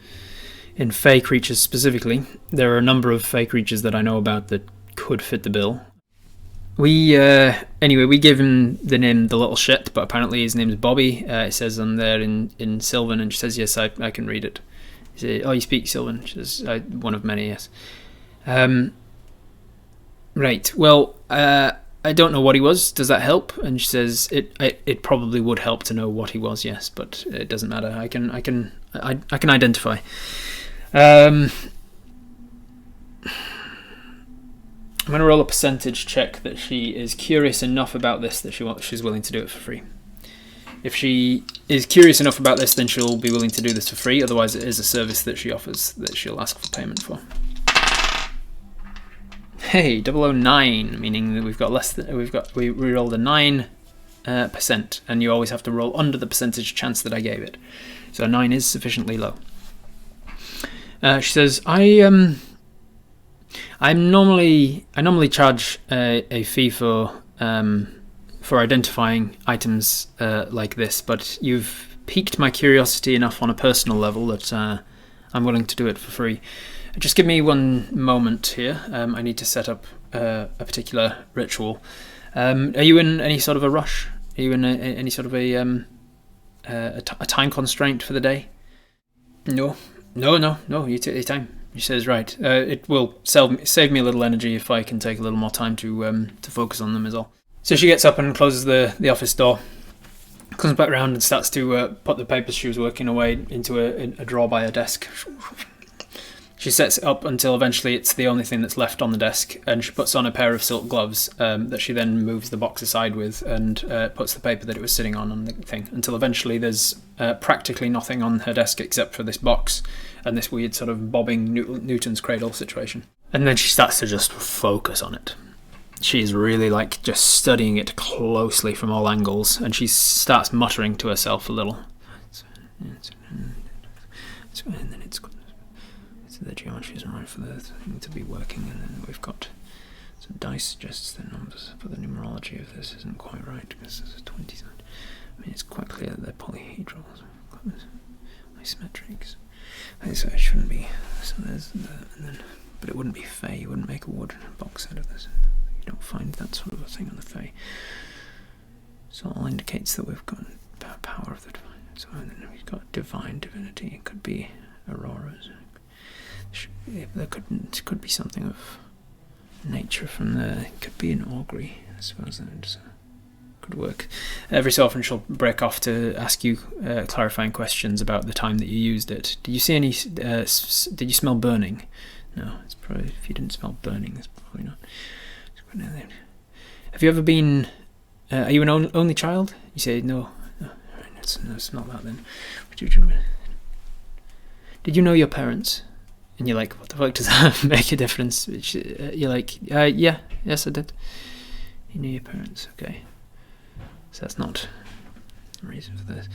fey creatures specifically. There are a number of fey creatures that I know about that could fit the bill. We gave him the name The Little Shit, but apparently his name's Bobby. It says on there in Sylvan, and she says, yes, I can read it. He says, oh, you speak Sylvan? She says, one of many, yes. Right, well, I don't know what he was. Does that help? And she says, it probably would help to know what he was, yes, but it doesn't matter. I can identify. I'm going to roll a percentage check that she is curious enough about this that she's willing to do it for free. If she is curious enough about this, then she'll be willing to do this for free. Otherwise, it is a service that she offers that she'll ask for payment for. Hey, 009, meaning that we've got less than we rolled a 9%, and you always have to roll under the percentage chance that I gave it. So 9 is sufficiently low. She says, I normally charge a fee for identifying items like this, but you've piqued my curiosity enough on a personal level that I'm willing to do it for free. Just give me one moment here. I need to set up a particular ritual. Are you in any sort of a rush? Are you in any sort of a time constraint for the day? No. You take your time. She says, right. It will save me a little energy if I can take a little more time to focus on them is all. So she gets up and closes the office door, comes back round and starts to put the papers she was working away into a drawer by her desk. She sets it up until eventually it's the only thing that's left on the desk, and she puts on a pair of silk gloves that she then moves the box aside with and puts the paper that it was sitting on the thing, until eventually there's practically nothing on her desk except for this box and this weird sort of bobbing Newton's cradle situation. And then she starts to just focus on it. She's really like just studying it closely from all angles, and she starts muttering to herself a little. And then it's the geometry isn't right for the thing to be working, and then we've got some dice suggests the numbers, but the numerology of this isn't quite right because there's a 20 side. I mean, it's quite clear that they're polyhedrals, isometrics. So it shouldn't be. So there's but it wouldn't be fey. You wouldn't make a wood box out of this. You don't find that sort of a thing on the fey. So it all indicates that we've got power of the divine. So then we've got divine divinity. It could be auroras. There could be something of nature from there. It could be an augury, I suppose. That could work. Every so often she'll break off to ask you clarifying questions about the time that you used it. Did you see any? Did you smell burning? No, it's probably, if you didn't smell burning, it's probably not. Have you ever been? Are you an only child? You say no. No, it's not that then. Did you know your parents? And you're like, what the fuck does that make a difference? You're like, yes I did. You knew your parents, okay. So that's not the reason for this.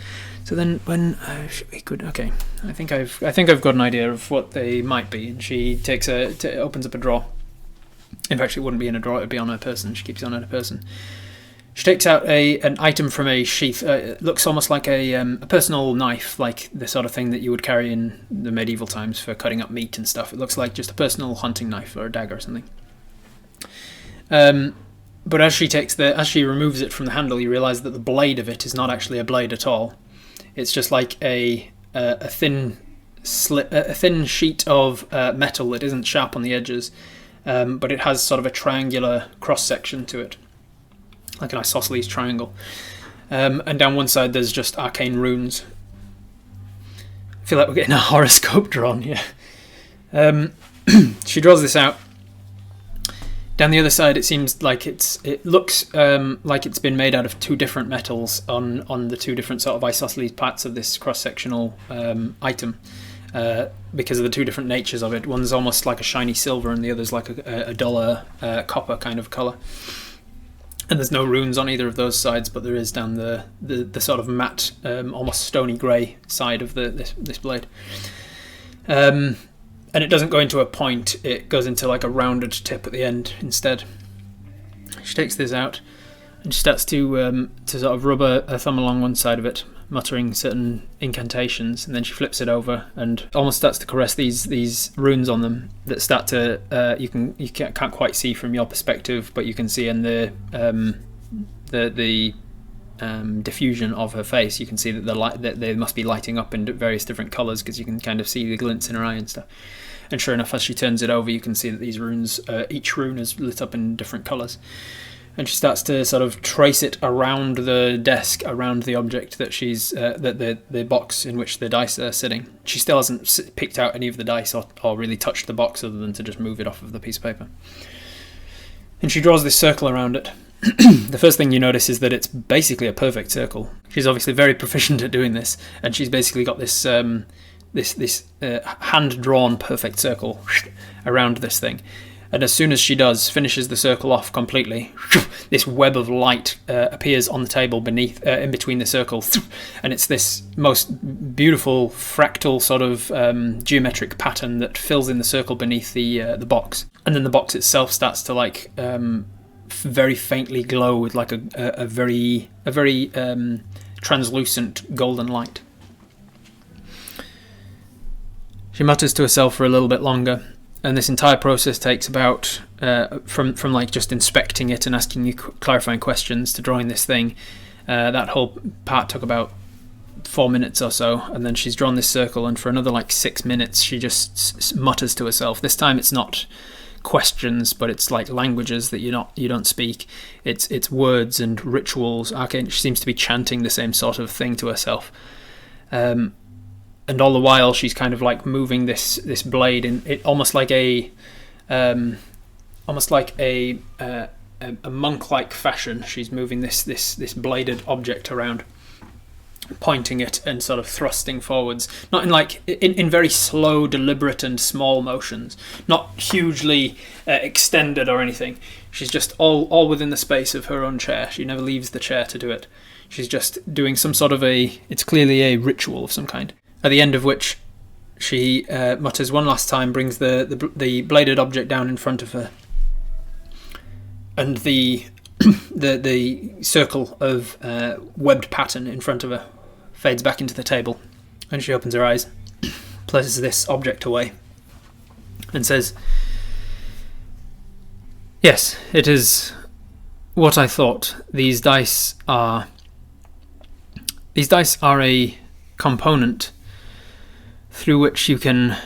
So then when we could, okay, I think I've got an idea of what they might be. And she opens up a drawer. In fact, it wouldn't be in a drawer; it'd be on her person. She keeps it on her person. She takes out an item from a sheath. It looks almost like a personal knife, like the sort of thing that you would carry in the medieval times for cutting up meat and stuff. It looks like just a personal hunting knife or a dagger or something. But as she removes it from the handle, you realise that the blade of it is not actually a blade at all. It's just like a thin sheet of metal that isn't sharp on the edges, but it has sort of a triangular cross section to it, like an isosceles triangle. And down one side there's just arcane runes. I feel like we're getting a horoscope drawn here. She draws this out. Down the other side it seems like it looks like it's been made out of two different metals on the two different sort of isosceles parts of this cross-sectional item, because of the two different natures of it. One's almost like a shiny silver and the other's like a duller copper kind of colour. And there's no runes on either of those sides, but there is down the sort of matte, almost stony grey side of this blade. And it doesn't go into a point, it goes into like a rounded tip at the end instead. She takes this out and she starts to sort of rub her thumb along one side of it, muttering certain incantations, and then she flips it over and almost starts to caress these runes on them that start to you can't quite see from your perspective, but you can see in the diffusion of her face. You can see that they must be lighting up in various different colours, because you can kind of see the glints in her eye and stuff. And sure enough, as she turns it over, you can see that these runes, each rune is lit up in different colours. And she starts to sort of trace it around the desk, around the object that she's the box in which the dice are sitting. She still hasn't picked out any of the dice or really touched the box, other than to just move it off of the piece of paper. And she draws this circle around it. The first thing you notice is that it's basically a perfect circle. She's obviously very proficient at doing this, and she's basically got this hand-drawn perfect circle around this thing. And as soon as she finishes the circle off completely, this web of light appears on the table beneath, in between the circle, and it's this most beautiful fractal sort of geometric pattern that fills in the circle beneath the box. And then the box itself starts to like very faintly glow with like a very translucent golden light. She mutters to herself for a little bit longer, and this entire process takes about from like just inspecting it and asking you clarifying questions to drawing this thing. That whole part took about 4 minutes or so, and then she's drawn this circle, and for another like 6 minutes she just mutters to herself. This time it's not questions, but it's like languages that you don't speak. It's words and rituals. Arcanist, she seems to be chanting the same sort of thing to herself. And all the while she's kind of like moving this blade in it, almost like a monk-like fashion. She's moving this bladed object around, pointing it and sort of thrusting forwards, not in very slow, deliberate and small motions, not hugely extended or anything. She's just all within the space of her own chair. She never leaves the chair to do it. She's just doing some sort of it's clearly a ritual of some kind, at the end of which she mutters one last time, brings the bladed object down in front of her, and the circle of webbed pattern in front of her fades back into the table, and she opens her eyes, places this object away, and says, "Yes, it is what I thought. These dice are a component through which you can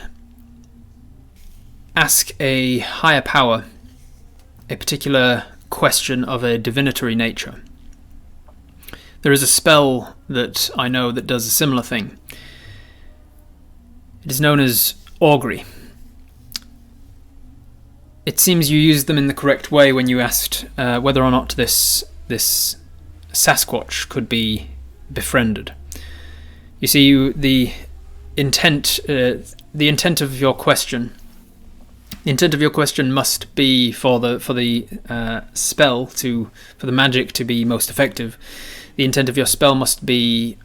ask a higher power a particular question of a divinatory nature. There is a spell that I know that does a similar thing. It is known as augury. It seems you used them in the correct way when you asked whether or not this Sasquatch could be befriended. You see, the intent of your question must be for the spell for the magic to be most effective. The intent of your spell must be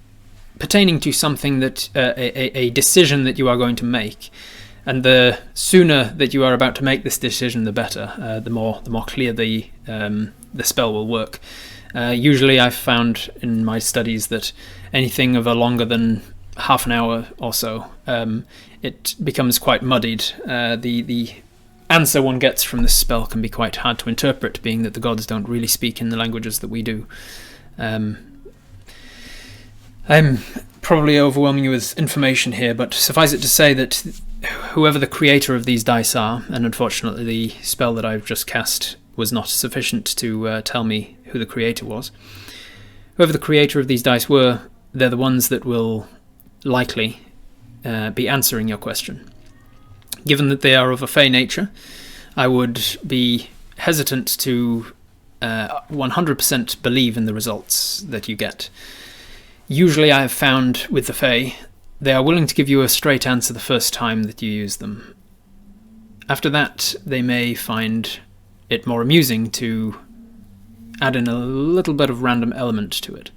pertaining to something that a decision that you are going to make, and the sooner that you are about to make this decision, the better. The more clear the spell will work. Usually I've found in my studies that anything of a longer than half an hour or so, it becomes quite muddied. The answer one gets from this spell can be quite hard to interpret, being that the gods don't really speak in the languages that we do. I'm probably overwhelming you with information here, but suffice it to say that whoever the creator of these dice are, and unfortunately the spell that I've just cast was not sufficient to tell me who the creator was. Whoever the creator of these dice were, they're the ones that will likely be answering your question. Given that they are of a fey nature, I would be hesitant to 100% believe in the results that you get. Usually I have found with the fey, they are willing to give you a straight answer the first time that you use them. After that, they may find it more amusing to add in a little bit of random element to it.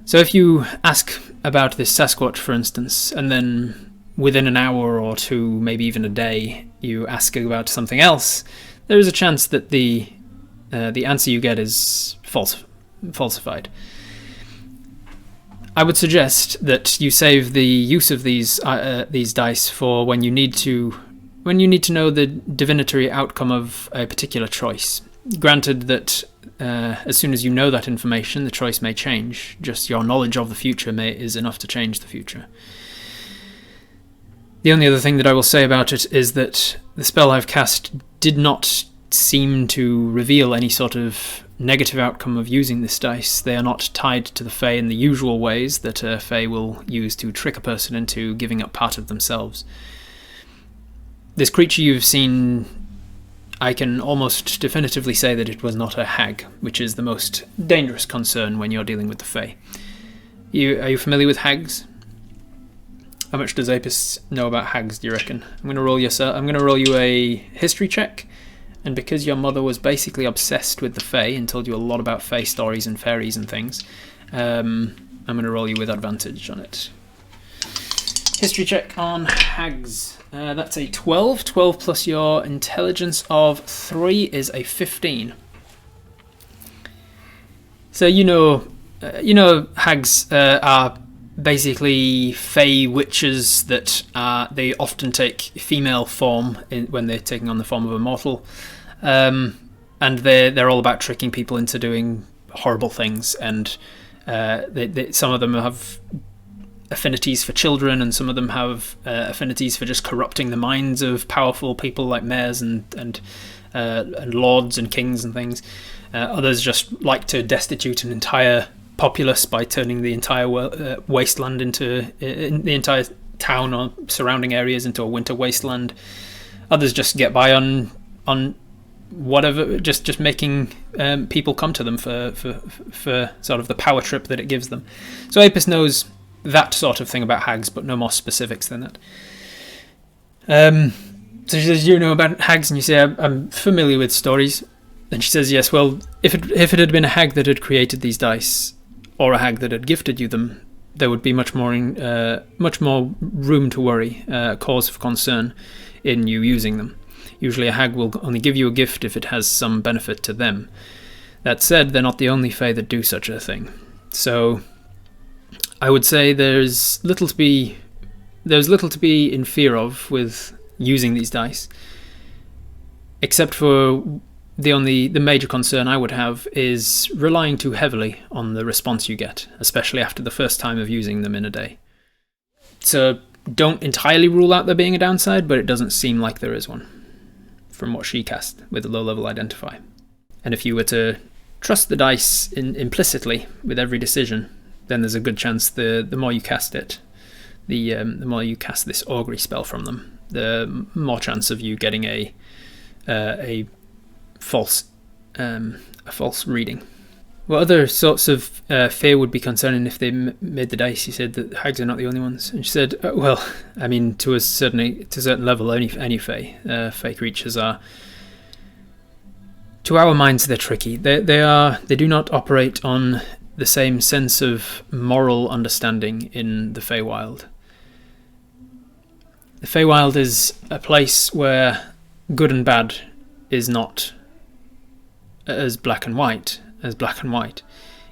So if you ask about this Sasquatch, for instance, and then within an hour or two, maybe even a day, you ask about something else, there is a chance that the answer you get is falsified. I would suggest that you save the use of these dice for when you need to know the divinatory outcome of a particular choice. Granted that as soon as you know that information, the choice may change. Just your knowledge of the future is enough to change the future. The only other thing that I will say about it is that the spell I've cast did not seem to reveal any sort of negative outcome of using this dice. They are not tied to the Fae in the usual ways that a Fae will use to trick a person into giving up part of themselves. This creature you've seen, I can almost definitively say that it was not a hag, which is the most dangerous concern when you're dealing with the Fae. Are you familiar with hags? How much does Apis know about hags, do you reckon? I'm going to roll you a history check. And because your mother was basically obsessed with the Fae and told you a lot about Fae stories and fairies and things, I'm going to roll you with advantage on it. History check on hags. That's a 12. 12 plus your intelligence of 3 is a 15. So you know hags are basically Fae witches that they often take female form when they're taking on the form of a mortal, and they're all about tricking people into doing horrible things. And some of them have affinities for children, and some of them have affinities for just corrupting the minds of powerful people like mayors and lords and kings and things. Others just like to destitute an entire populace by turning the entire wasteland into the entire town or surrounding areas into a winter wasteland. Others just get by on whatever, just making people come to them for sort of the power trip that it gives them. So Apis knows that sort of thing about hags, but no more specifics than that. So she says, you know about hags, and you say, I'm familiar with stories. And she says, yes, well, if it had been a hag that had created these dice, or a hag that had gifted you them, there would be much more room to worry, cause for concern in you using them. Usually a hag will only give you a gift if it has some benefit to them. That said, they're not the only Fae that do such a thing. So I would say there's little to be in fear of with using these dice, except for the major concern I would have is relying too heavily on the response you get, especially after the first time of using them in a day. So don't entirely rule out there being a downside, but it doesn't seem like there is one, from what she cast with a low-level identify. And if you were to trust the dice implicitly with every decision, then there's a good chance the more you cast it, the more you cast this augury spell from them, the more chance of you getting a false reading. What other sorts of fear would be concerning if they made the dice? He said that hags are not the only ones. And she said, well, I mean, to a certain level, any Fae creatures are. To our minds, they're tricky. They do not operate on the same sense of moral understanding in the Feywild. The Feywild is a place where good and bad is not as black and white, as black and white.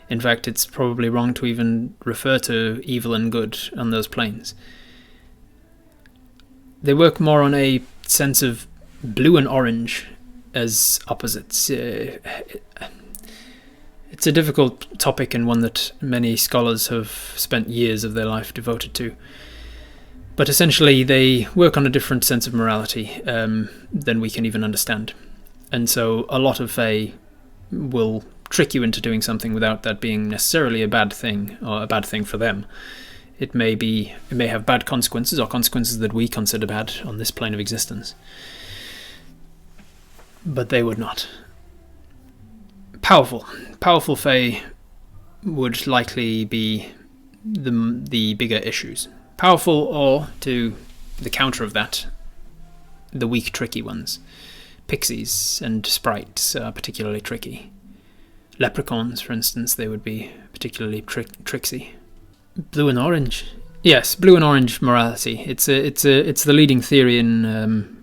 In fact, it's probably wrong to even refer to evil and good on those planes. They work more on a sense of blue and orange as opposites. It's a difficult topic and one that many scholars have spent years of their life devoted to. But essentially, they work on a different sense of morality than we can even understand. And so a lot of Fae will trick you into doing something without that being necessarily a bad thing, or a bad thing for them. It may have bad consequences, or consequences that we consider bad on this plane of existence. But they would not. Powerful Fae would likely be the bigger issues. Powerful, or, to the counter of that, the weak, tricky ones. Pixies and sprites are particularly tricky. Leprechauns, for instance, they would be particularly tricksy. Blue and orange. Yes, blue and orange morality. It's the leading theory in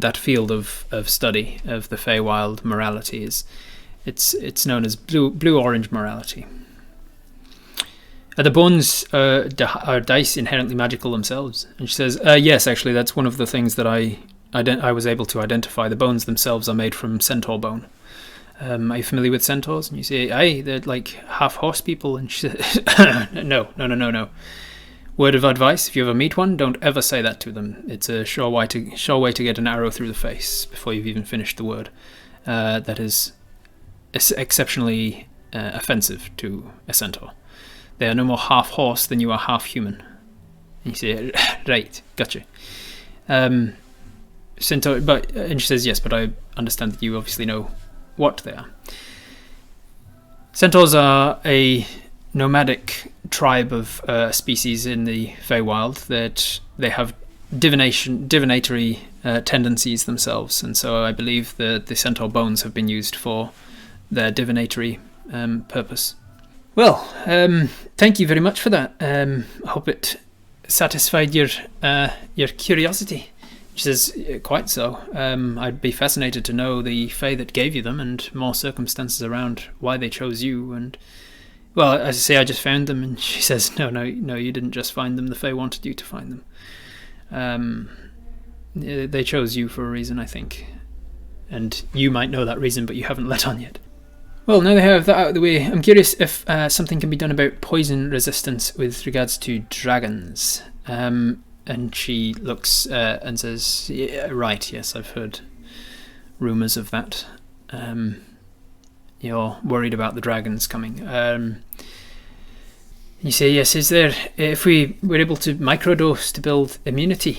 that field of study of the Feywild morality. It's known as blue-orange morality. The bones are dice inherently magical themselves? And she says, yes, actually, that's one of the things that I was able to identify. The bones themselves are made from centaur bone. Are you familiar with centaurs? And you say, aye, they're like half-horse people. And she says, no. Word of advice, if you ever meet one, don't ever say that to them. It's a sure way to get an arrow through the face before you've even finished the word. That is exceptionally offensive to a centaur. They are no more half horse than you are half human. And you say, right, gotcha. Centaur, and she says, yes, but I understand that you obviously know what they are. Centaurs are a nomadic tribe of species in the Feywild that they have divinatory tendencies themselves, and so I believe the centaur bones have been used for their divinatory purpose. Well, thank you very much for that. I hope it satisfied your curiosity. She says, quite so. I'd be fascinated to know the Fae that gave you them and more circumstances around why they chose you. And, well, as I say, I just found them. And she says, no, you didn't just find them. The Fae wanted you to find them. They chose you for a reason, I think. And you might know that reason, but you haven't let on yet. Well, now they have that out of the way, I'm curious if something can be done about poison resistance with regards to dragons. And she looks and says, yeah, right, yes, I've heard rumours of that. You're worried about the dragons coming. You say, yes, if we were able to microdose to build immunity,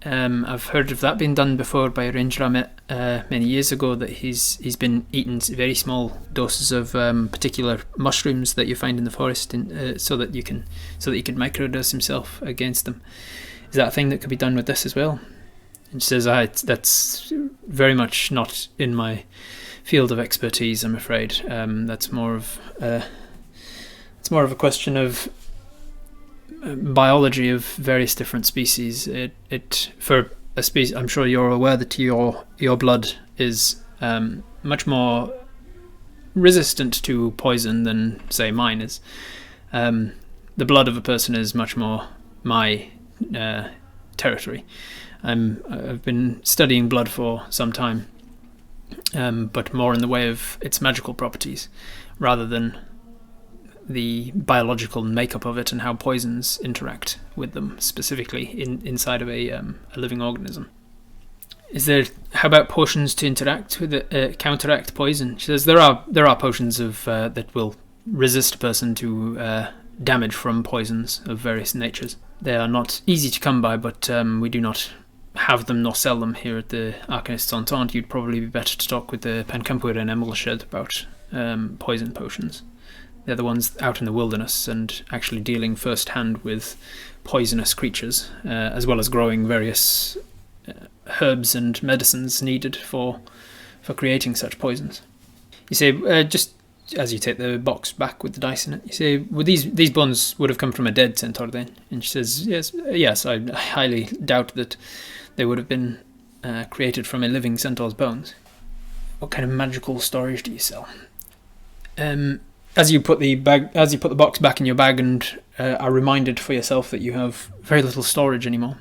I've heard of that being done before by a ranger I met many years ago, that he's been eating very small doses of particular mushrooms that you find in the forest, so that you can microdose himself against them. Is that a thing that could be done with this as well? And she says, that's very much not in my field of expertise, I'm afraid. That's more of a question of biology of various different species. It for a species, I'm sure you're aware that your blood is much more resistant to poison than, say, mine is. The blood of a person is much more my territory. I've been studying blood for some time, but more in the way of its magical properties rather than the biological makeup of it and how poisons interact with them specifically inside of a living organism. How about potions to interact with it, counteract poison? She says there are potions that will resist a person to damage from poisons of various natures. They are not easy to come by, but we do not have them nor sell them here at the Arcanist's Entente. You'd probably be better to talk with the Pencampur and Emilshed about poison potions. They're the ones out in the wilderness and actually dealing first-hand with poisonous creatures, as well as growing various herbs and medicines needed for creating such poisons. You say, just as you take the box back with the dice in it, you say, well, these bones would have come from a dead centaur then? And she says, yes, I highly doubt that they would have been created from a living centaur's bones. What kind of magical storage do you sell? As you put the box back in your bag and are reminded for yourself that you have very little storage anymore,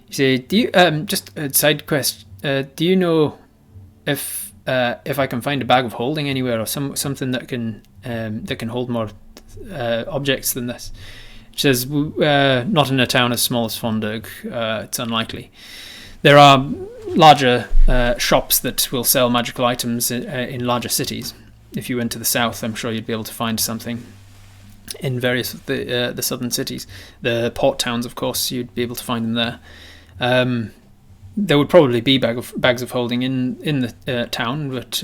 you say, "Do you just a side quest? Do you know if I can find a bag of holding anywhere, or something that can hold more objects than this?" She says, "Not in a town as small as Fondirg. It's unlikely. There are larger shops that will sell magical items in larger cities. If you went to the south, I'm sure you'd be able to find something in various of the southern cities. The port towns, of course, you'd be able to find them there. There would probably be bags of holding in the town, but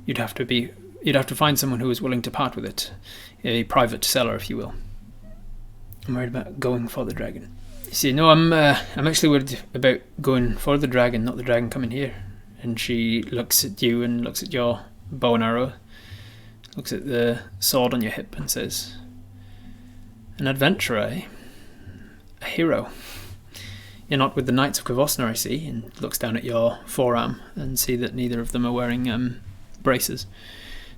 you'd have to find someone who is willing to part with it, a private seller, if you will." "I'm worried about going for the dragon." You see, "No, I'm actually worried about going for the dragon, not the dragon coming here." And she looks at you and looks at your bow and arrow, looks at the sword on your hip and says, "An adventurer, eh? A hero. You're not with the Knights of Kvosna, I see," and looks down at your forearm and see that neither of them are wearing braces.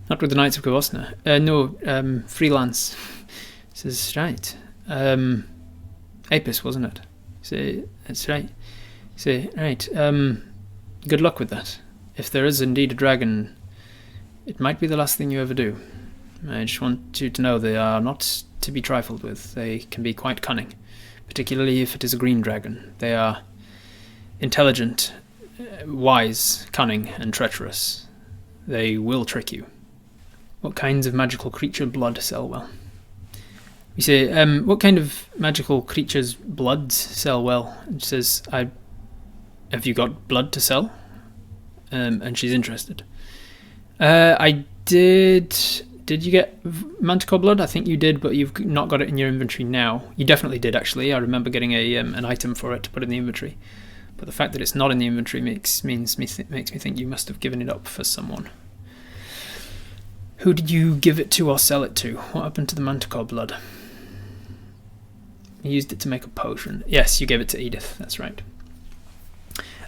"Not with the Knights of Kvosna? No, freelance." Says, "Right. Apis, wasn't it?" Say, "That's right." Say, "Right. Good luck with that. If there is indeed a dragon, it might be the last thing you ever do. I just want you to know they are not to be trifled with. They can be quite cunning, particularly if it is a green dragon. They are intelligent, wise, cunning, and treacherous. They will trick you." "What kinds of magical creature blood sell well?" We say, "What kind of magical creature's bloods sell well?" And she says, "Have you got blood to sell?" And she's interested. "I did. Did you get manticore blood? I think you did, but you've not got it in your inventory now." "You definitely did, actually. I remember getting an item for it to put in the inventory. But the fact that it's not in the inventory makes me think you must have given it up for someone." "Who did you give it to or sell it to? What happened to the manticore blood?" "You used it to make a potion." "Yes, you gave it to Edith. That's right."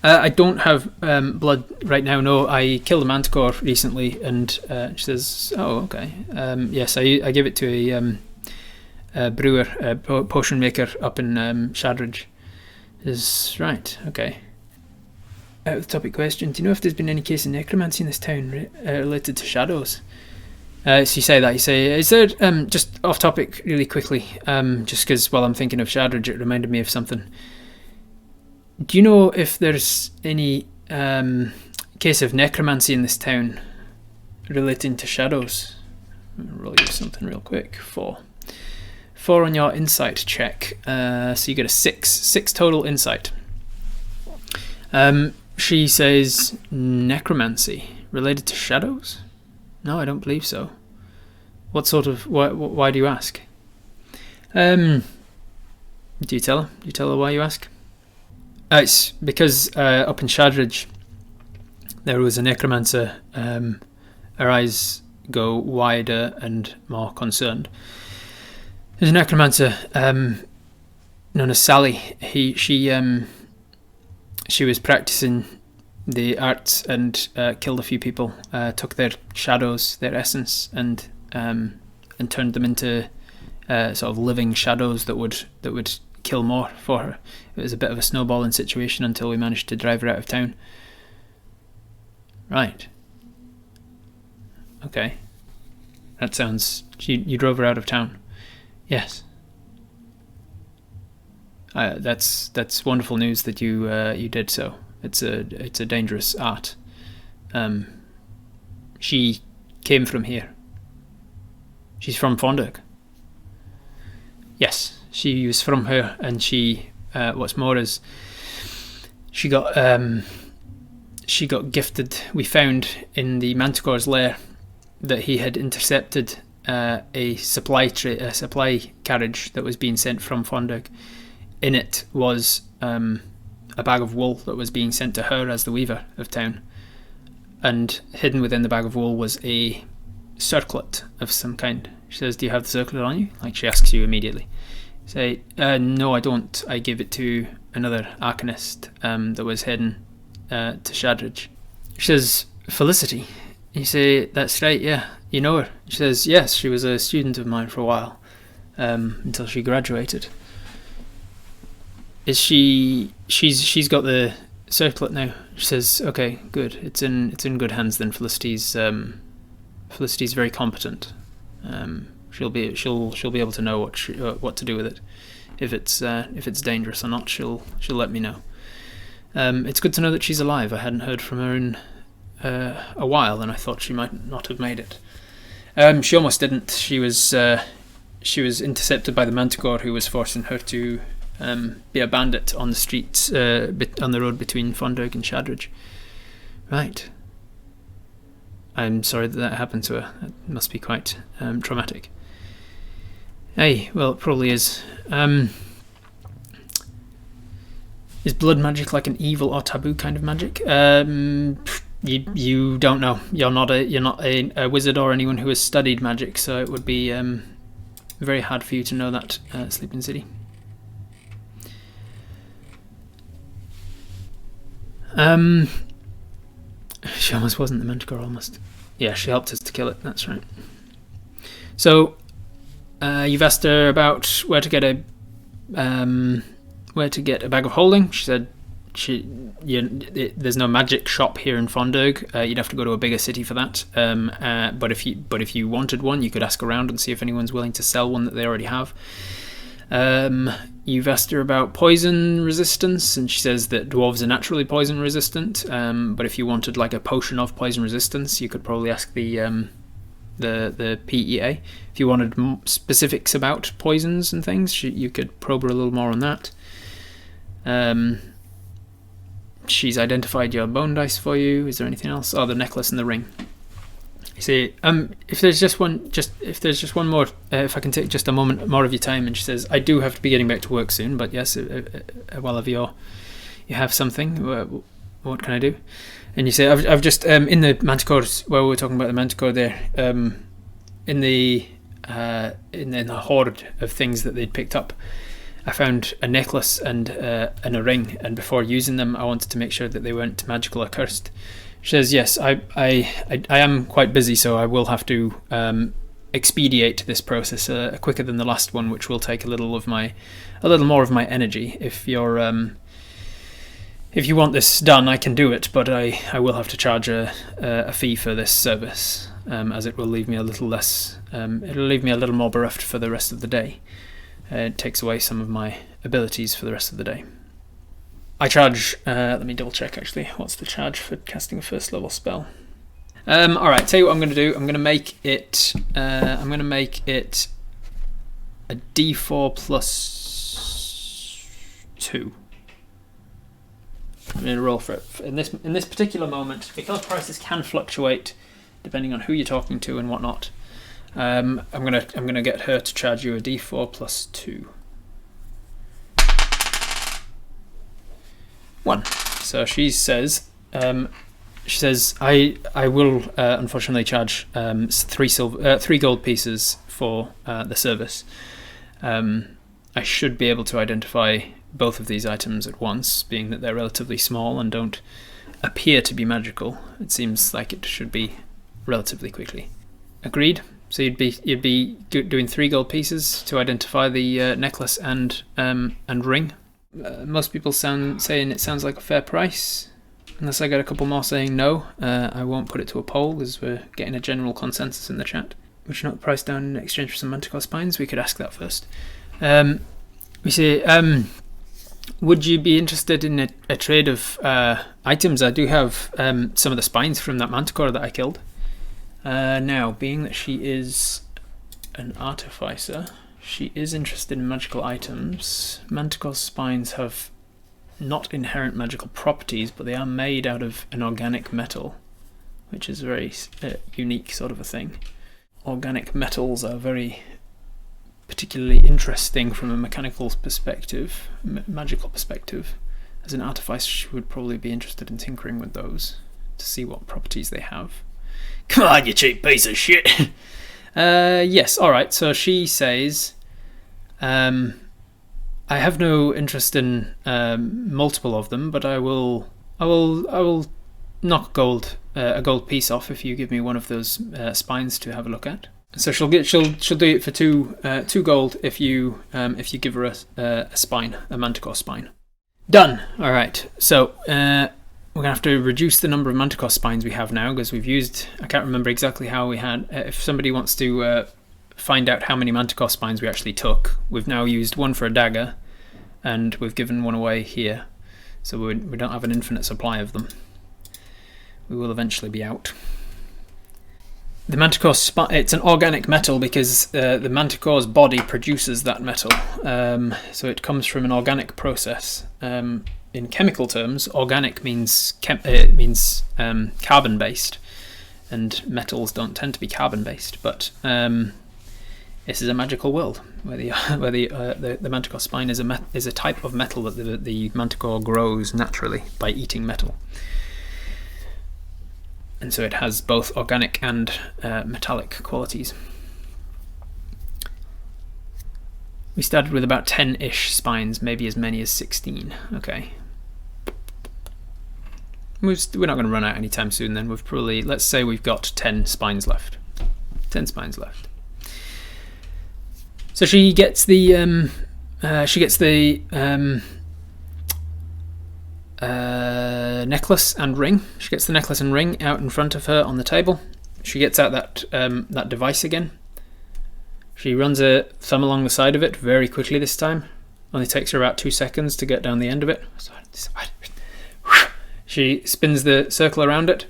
"I don't have blood right now. No, I killed a manticore recently." And she says, "Oh, okay. Yes, I gave it to a brewer, a potion maker up in Shadridge." Is right. Okay. Out of the topic question: "Do you know if there's been any case of necromancy in this town related to shadows?" So you say that. You say, "Is there just off topic really quickly? Just because while I'm thinking of Shadridge, it reminded me of something. Do you know if there's any case of necromancy in this town relating to shadows?" I'll roll you something real quick. 4 on your insight check. So you get a 6 total insight. She says, "Necromancy related to shadows? No, I don't believe so." "What sort of? Why do you ask?" Do you tell her? Do you tell her why you ask? It's because up in Shadridge, there was a necromancer. Her eyes go wider and more concerned. There's a necromancer known as Sally. She was practicing the arts and killed a few people. Took their shadows, their essence, and turned them into sort of living shadows that would kill more for her. It was a bit of a snowballing situation until we managed to drive her out of town." "Right. Okay. That sounds... You drove her out of town?" "Yes." That's wonderful news that you did so. It's a dangerous art. She came from here. She's from Fondirg. Yes, she was from here, and she. What's more is, she got gifted. We found in the Manticore's lair that he had intercepted a supply carriage that was being sent from Fondirg. In it was a bag of wool that was being sent to her as the weaver of town, and hidden within the bag of wool was a circlet of some kind. She says, "Do you have the circlet on you?" Like, she asks you immediately. Say, "No, I don't. I gave it to another Arcanist that was heading to Shadridge." She says, "Felicity." You say, "That's right, yeah. You know her? She says, yes, she was a student of mine for a while, until she graduated. Is she... She's got the circlet now. She says, okay, good. It's in good hands then. Felicity's very competent. She'll be able to know what to do with it. If it's dangerous or not, she'll let me know. It's good to know that she's alive. I hadn't heard from her in a while, and I thought she might not have made it. She almost didn't. She was intercepted by the Manticore, who was forcing her to be a bandit on the streets, on the road between Fondirg and Shadridge. Right. I'm sorry that happened to her. It must be quite traumatic. Hey, well, it probably is. Is blood magic like an evil or taboo kind of magic? You don't know. You're not a wizard or anyone who has studied magic, so it would be very hard for you to know that, Sleeping City. She almost wasn't the Manticore, almost. Yeah, she helped us to kill it, that's right. So, you've asked her about where to get a bag of holding. She said there's no magic shop here in Fondirg. You'd have to go to a bigger city for that. But if you wanted one, you could ask around and see if anyone's willing to sell one that they already have. You've asked her about poison resistance, and she says that dwarves are naturally poison resistant. But if you wanted like a potion of poison resistance, you could probably ask the PEA. If you wanted specifics about poisons and things, you could probe her a little more on that. She's identified your bone dice for you. Is there anything else? Oh, the necklace and the ring. You see, if there's just one more, if I can take just a moment more of your time. And she says, I do have to be getting back to work soon, but yes, while you have something, what can I do? And you say, I've just in the Manticore, where we were talking about the Manticore there, in the hoard of things that they'd picked up, I found a necklace and a ring, and before using them, I wanted to make sure that they weren't magical or cursed. She says, yes, I am quite busy, so I will have to expedite this process quicker than the last one, which will take a little more of my energy. If you want this done, I can do it, but I will have to charge a fee for this service, as it will leave me a little less. It'll leave me a little more bereft for the rest of the day. It takes away some of my abilities for the rest of the day. I charge. Let me double check actually. What's the charge for casting a first level spell? All right. Tell you what I'm going to do. I'm going to make it. I'm going to make it a D4 plus 2. I'm going to roll for it in this particular moment, because prices can fluctuate depending on who you're talking to and whatnot. I'm gonna get her to charge you a D4 plus 2. 1. So she says, I will unfortunately charge 3 gold pieces for the service. I should be able to identify both of these items at once, being that they're relatively small and don't appear to be magical. It seems like it should be relatively quickly. Agreed. So you'd be doing 3 gold pieces to identify the necklace and ring. Most people saying it sounds like a fair price, unless I get a couple more saying no. I won't put it to a poll, as we're getting a general consensus in the chat. Would you knock the price down in exchange for some Manticore spines? We could ask that first. We say, would you be interested in a trade of items? I do have some of the spines from that Manticore that I killed. Now, being that she is an artificer, she is interested in magical items. Manticore spines have not inherent magical properties, but they are made out of an organic metal, which is a very unique sort of a thing. Organic metals are very particularly interesting from a mechanical perspective, magical perspective. As an artificer, she would probably be interested in tinkering with those to see what properties they have. Come on, you cheap piece of shit! Yes, alright, so she says, I have no interest in multiple of them, but I will knock gold a gold piece off if you give me one of those spines to have a look at. So she'll do it for two gold if you give her a spine, a manticore spine. Done. All right. So we're gonna have to reduce the number of manticore spines we have now because we've used. I can't remember exactly how we had. If somebody wants to find out how many manticore spines we actually took, we've now used one for a dagger, and we've given one away here. So we don't have an infinite supply of them. We will eventually be out. The manticore it's an organic metal because the manticore's body produces that metal. So it comes from an organic process. In chemical terms, organic means carbon-based, and metals don't tend to be carbon-based. But this is a magical world where the manticore spine is a type of metal that the manticore grows naturally by eating metal. And so it has both organic and metallic qualities. We started with about 10-ish spines, maybe as many as 16. Okay. We're not going to run out anytime soon then. We've probably, let's say we've got 10 spines left. 10 spines left. So she gets the necklace and ring. She gets the necklace and ring out in front of her on the table. She gets out that device again. She runs a thumb along the side of it very quickly this time. Only takes her about 2 seconds to get down the end of it. She spins the circle around it.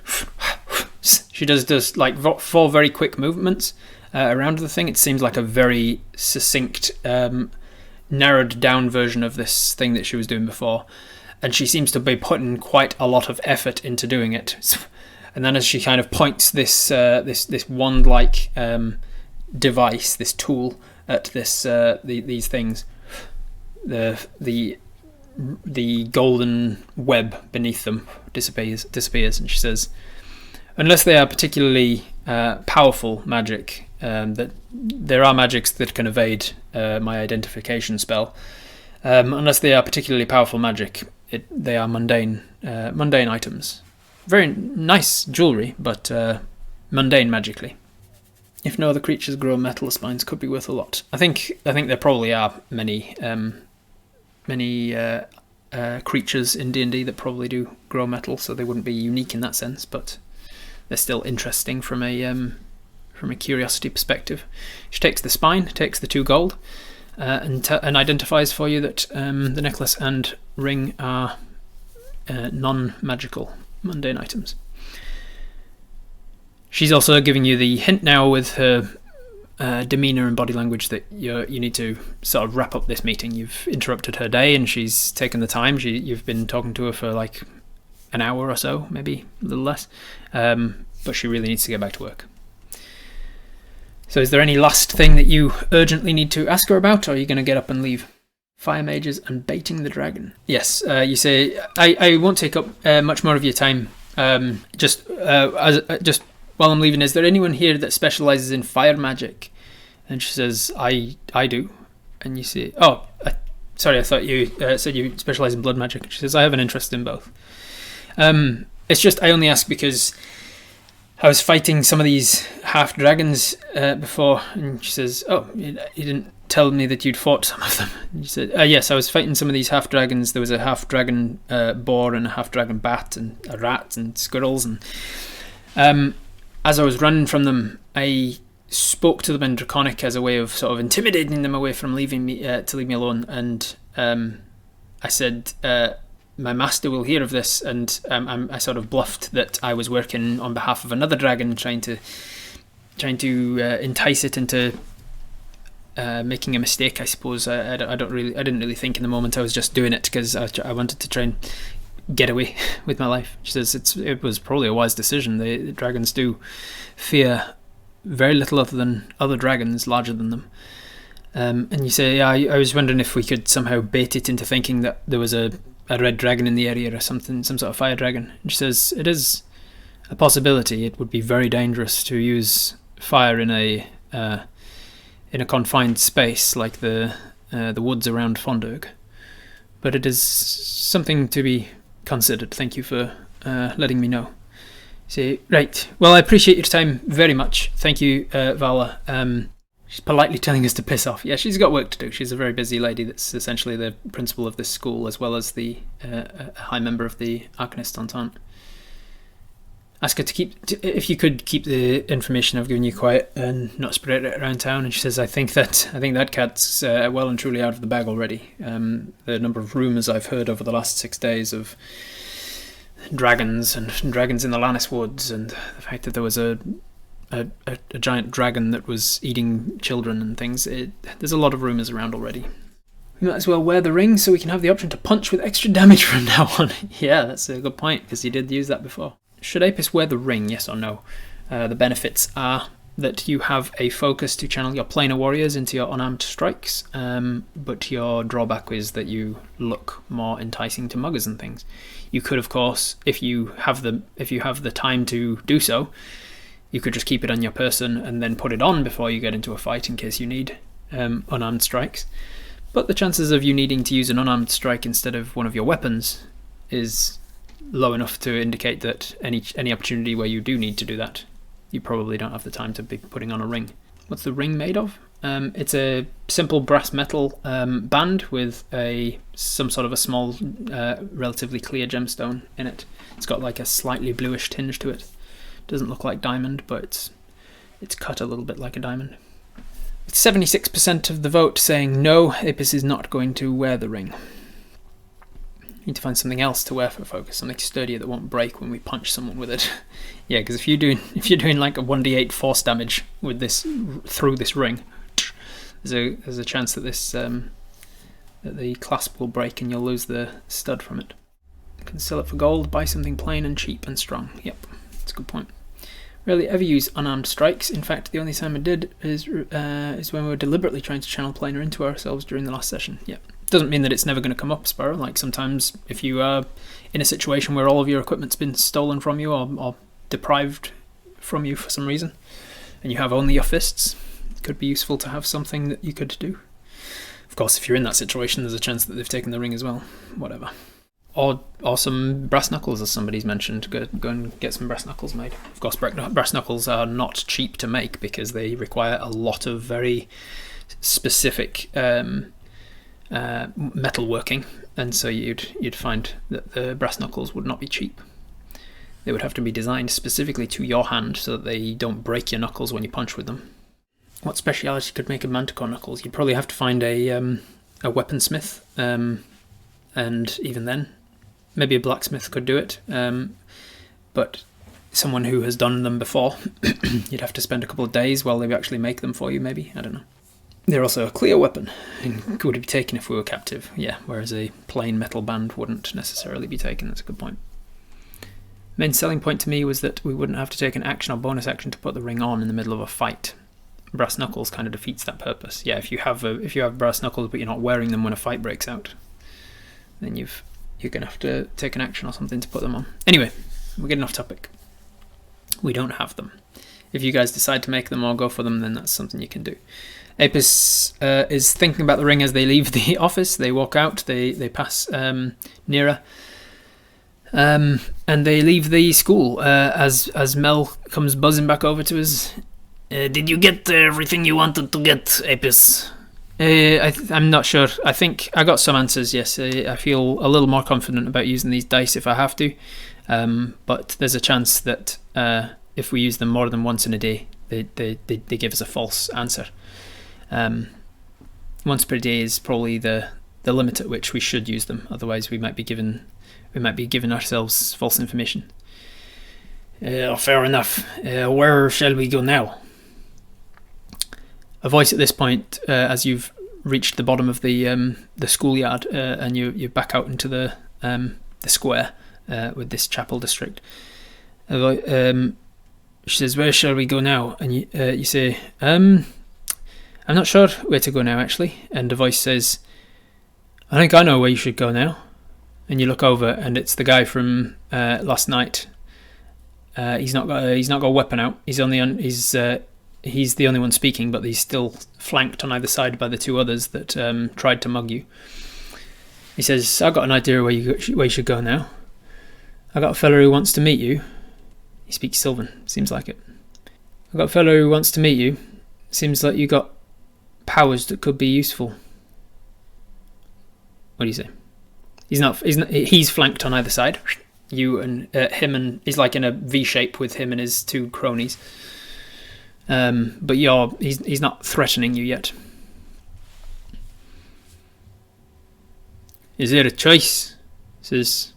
She does like 4 very quick movements around the thing. It seems like a very succinct, narrowed down version of this thing that she was doing before. And she seems to be putting quite a lot of effort into doing it. And then as she kind of points this wand-like device, this tool, at these things, the golden web beneath them disappears, and she says, unless they are particularly powerful magic, that there are magics that can evade my identification spell. Unless they are particularly powerful magic, they are mundane items. Very nice jewelry, but mundane magically. If no other creatures grow metal, the spines could be worth a lot. I think there probably are many creatures in D&D that probably do grow metal, so they wouldn't be unique in that sense, but they're still interesting from a curiosity perspective. She takes the spine, takes the 2 gold, and identifies for you that the necklace and ring are non-magical, mundane items. She's also giving you the hint now with her demeanour and body language that you need to sort of wrap up this meeting. You've interrupted her day and she's taken the time. You've been talking to her for like an hour or so, maybe a little less, but she really needs to get back to work. So is there any last thing that you urgently need to ask her about, or are you going to get up and leave? Fire mages and baiting the dragon. Yes, you say, I won't take up much more of your time. Just while I'm leaving, is there anyone here that specialises in fire magic? And she says, I do. And you say, sorry, I thought you said you specialise in blood magic. And she says, I have an interest in both. It's just, I only ask because I was fighting some of these half-dragons before, and she says, you didn't tell me that you'd fought some of them. And she said, yes, I was fighting some of these half-dragons. There was a half-dragon boar and a half-dragon bat and a rat and squirrels. And as I was running from them, I spoke to them in Draconic as a way of sort of intimidating them away from leaving me to leave me alone. And I said, my master will hear of this, and I sort of bluffed that I was working on behalf of another dragon, trying to entice it into making a mistake. I suppose I didn't really think in the moment. I was just doing it because I wanted to try and get away with my life. She says it was probably a wise decision. The dragons do fear very little other than other dragons larger than them. And you say, I was wondering if we could somehow bait it into thinking that there was a red dragon in the area or something, some sort of fire dragon. And she says, it is a possibility. It would be very dangerous to use fire in a confined space like the woods around Fondirg. But it is something to be considered. Thank you for letting me know. See, right. Well, I appreciate your time very much. Thank you, Vala. She's politely telling us to piss off. Yeah, she's got work to do. She's a very busy lady that's essentially the principal of this school, as well as the high member of the Arcanist Entente. Ask her to if you could keep the information I've given you quiet and not spread it around town. And she says, I think that cat's well and truly out of the bag already. The number of rumours I've heard over the last 6 days of dragons in the Lannis Woods, and the fact that there was a giant dragon that was eating children and things. There's a lot of rumours around already. We might as well wear the ring so we can have the option to punch with extra damage from now on. Yeah, that's a good point, because you did use that before. Should Apis wear the ring, yes or no? The benefits are that you have a focus to channel your planar warriors into your unarmed strikes, but your drawback is that you look more enticing to muggers and things. You could, of course, if you have the time to do so, you could just keep it on your person and then put it on before you get into a fight in case you need unarmed strikes. But the chances of you needing to use an unarmed strike instead of one of your weapons is low enough to indicate that any opportunity where you do need to do that, you probably don't have the time to be putting on a ring. What's the ring made of? It's a simple brass metal band with some sort of a small, relatively clear gemstone in it. It's got like a slightly bluish tinge to it. Doesn't look like diamond, but it's cut a little bit like a diamond. With 76% of the vote saying no, Apis is not going to wear the ring. Need to find something else to wear for focus, something sturdier that won't break when we punch someone with it. Yeah, because if you're doing like a 1d8 force damage with this through this ring, there's a chance that that the clasp will break and you'll lose the stud from it. You can sell it for gold, buy something plain and cheap and strong. Yep, that's a good point. Rarely ever use unarmed strikes. In fact, the only time I did is when we were deliberately trying to channel planar into ourselves during the last session. Yep. Doesn't mean that it's never going to come up, Sparrow. Like sometimes if you are in a situation where all of your equipment's been stolen from you or deprived from you for some reason, and you have only your fists, it could be useful to have something that you could do. Of course, if you're in that situation, there's a chance that they've taken the ring as well. Whatever. Or some brass knuckles, as somebody's mentioned. Go and get some brass knuckles made. Of course, brass knuckles are not cheap to make because they require a lot of very specific metalworking, and so you'd find that the brass knuckles would not be cheap. They would have to be designed specifically to your hand so that they don't break your knuckles when you punch with them. What speciality could make a manticore knuckles? You'd probably have to find a weaponsmith, and even then, maybe a blacksmith could do it, but someone who has done them before, you'd have to spend a couple of days while they actually make them for you, maybe, I don't know. They're also a clear weapon, and could be taken if we were captive, yeah, whereas a plain metal band wouldn't necessarily be taken. That's a good point. Main selling point to me was that we wouldn't have to take an action or bonus action to put the ring on in the middle of a fight. Brass knuckles kind of defeats that purpose. Yeah, if you have brass knuckles but you're not wearing them when a fight breaks out, then you're going to have to take an action or something to put them on. Anyway, we're getting off topic. We don't have them. If you guys decide to make them or go for them, then that's something you can do. Apis is thinking about the ring as they leave the office. They walk out, they pass Nira, and they leave the school as Mel comes buzzing back over to us. Did you get everything you wanted to get, Apis? I'm not sure. I think I got some answers, yes. I feel a little more confident about using these dice if I have to, but there's a chance that if we use them more than once in a day, they give us a false answer. Once per day is probably the limit at which we should use them. Otherwise, we might be giving ourselves false information. Fair enough. Where shall we go now? A voice at this point, as you've reached the bottom of the schoolyard and you back out into the square with this chapel district. She says, "Where shall we go now?" And you say, "I'm not sure where to go now, actually." And the voice says, "I think I know where you should go now." And you look over, and it's the guy from last night. He's not got a weapon out. He's the only one speaking, but he's still flanked on either side by the two others that tried to mug you. He says, "I've got an idea where you should go now. I got a fella who wants to meet you. He speaks Sylvan, seems like it. I've got a fellow who wants to meet you. Seems like you got powers that could be useful. What do you say? He's flanked on either side. You and him, and he's like in a V shape with him and his two cronies. But he's not threatening you yet. Is there a choice? He says,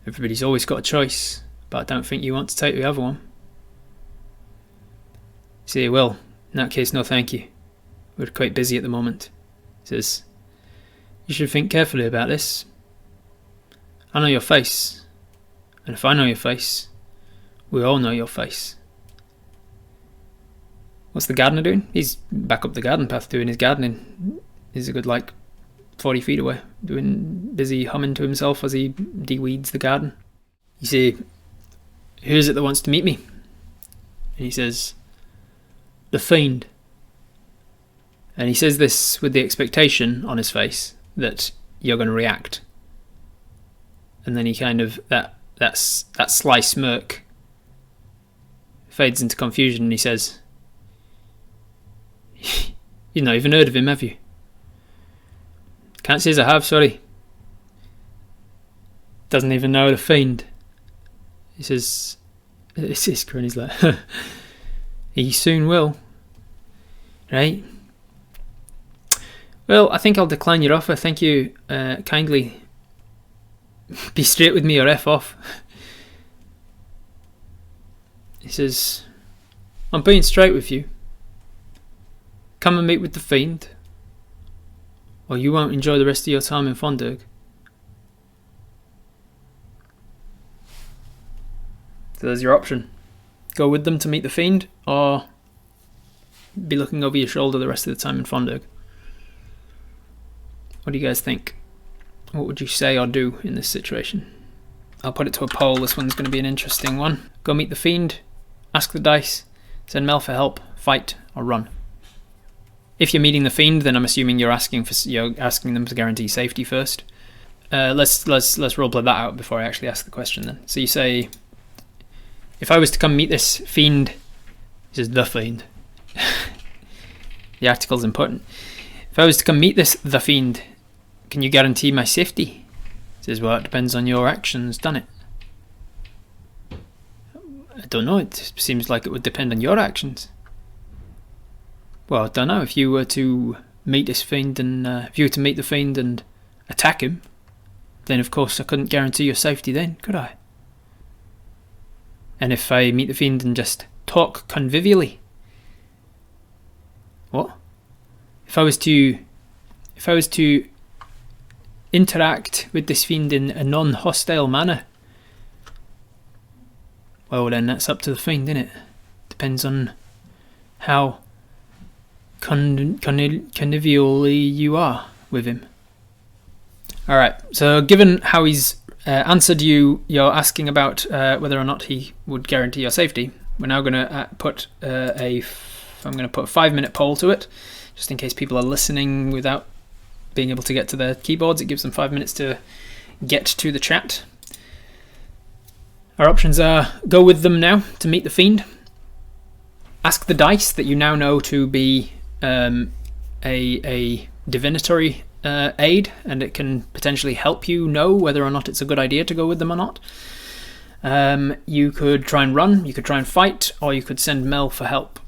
everybody's always got a choice, but I don't think you want to take the other one. Say, well, in that case, no thank you. We're quite busy at the moment. He says, you should think carefully about this. I know your face. And if I know your face, we all know your face. What's the gardener doing? He's back up the garden path doing his gardening. He's a good 40 feet away, busy humming to himself as he de-weeds the garden. You say, who is it that wants to meet me? And he says, the fiend. And he says this with the expectation on his face that you're going to react. And then he kind of, that sly smirk fades into confusion, and he says, you've not even heard of him, have you? Can't say as I have, sorry. Doesn't even know the fiend. He says, it's his grin, he's like, he soon will. Right? Well, I think I'll decline your offer, thank you kindly. Be straight with me or F off. He says, I'm being straight with you. Come and meet with the fiend, or you won't enjoy the rest of your time in Fondirg. So there's your option. Go with them to meet the fiend, or be looking over your shoulder the rest of the time in Fondirg. What do you guys think? What would you say or do in this situation? I'll put it to a poll. This one's going to be an interesting one. Go meet the fiend, ask the dice, send Mel for help, fight, or run. If you're meeting the fiend, then I'm assuming you're asking them to guarantee safety first. Let's roleplay that out before I actually ask the question then. So you say, if I was to come meet this fiend, this is the fiend. The article's important. If I was to come meet the fiend, can you guarantee my safety? He says, well, it depends on your actions, doesn't it? I don't know, it seems like it would depend on your actions. Well, I don't know, if you were to meet this fiend and meet the fiend and attack him, then of course I couldn't guarantee your safety then, could I? And if I meet the fiend and just talk convivially, what? If I was to interact with this fiend in a non-hostile manner, well then that's up to the fiend, innit? Depends on how convivially you are with him. Alright, so given how he's answered you're asking about whether or not he would guarantee your safety, we're now going to put a 5-minute poll to it, just in case people are listening without being able to get to their keyboards. It gives them 5 minutes to get to the chat. Our options are: go with them now to meet the fiend, ask the dice that you now know to be a divinatory aid, and it can potentially help you know whether or not it's a good idea to go with them or not. You could try and run, you could try and fight, or you could send Mel for help.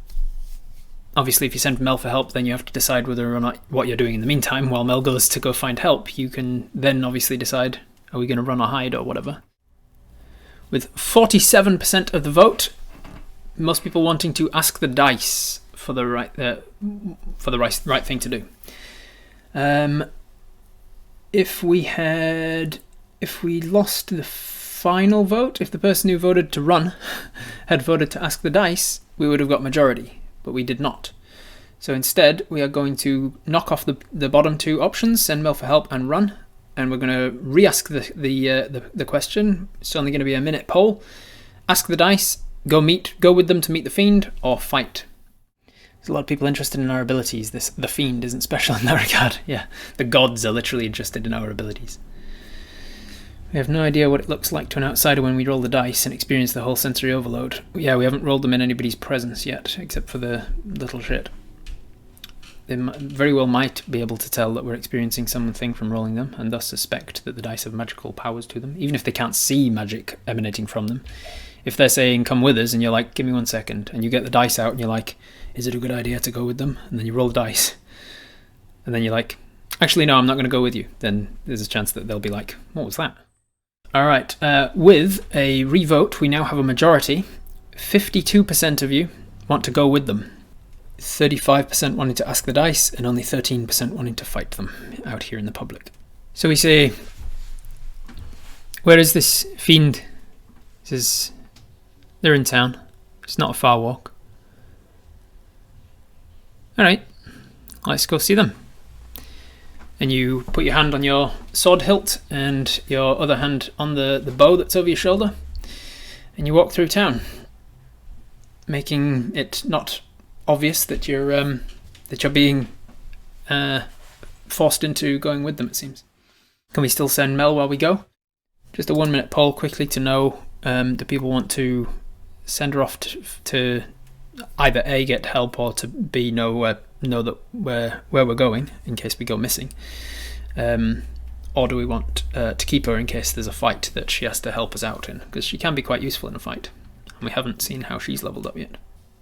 Obviously, if you send Mel for help, then you have to decide whether or not what you're doing in the meantime while Mel goes to go find help. You can then obviously decide, are we going to run or hide or whatever. With 47% of the vote, most people wanting to ask the dice for the right thing to do. If we lost the final vote, if the person who voted to run had voted to ask the dice, we would have got majority. But we did not. So instead, we are going to knock off the bottom two options, send Mel for help and run, and we're going to re-ask the question. It's only going to be a minute poll. Ask the dice, go with them to meet the fiend, or fight. There's a lot of people interested in our abilities. The fiend isn't special in that regard. Yeah, the gods are literally interested in our abilities. We have no idea what it looks like to an outsider when we roll the dice and experience the whole sensory overload. Yeah, we haven't rolled them in anybody's presence yet, except for the little shit. They very well might be able to tell that we're experiencing something from rolling them, and thus suspect that the dice have magical powers to them, even if they can't see magic emanating from them. If they're saying, come with us, and you're like, give me 1 second, and you get the dice out, and you're like, is it a good idea to go with them? And then you roll the dice, and then you're like, actually, no, I'm not going to go with you. Then there's a chance that they'll be like, what was that? All right, with a revote, we now have a majority. 52% of you want to go with them. 35% wanting to ask the dice, and only 13% wanting to fight them out here in the public. So we say, where is this fiend? He says, they're in town. It's not a far walk. All right, let's go see them. And you put your hand on your sword hilt and your other hand on the bow that's over your shoulder, and you walk through town, making it not obvious that you're being forced into going with them, it seems. Can we still send Mel while we go? Just a 1-minute poll quickly to know, do people want to send her off to either A, get help, or to B, know that where we're going in case we go missing, or do we want to keep her in case there's a fight that she has to help us out in, because she can be quite useful in a fight, and we haven't seen how she's leveled up yet.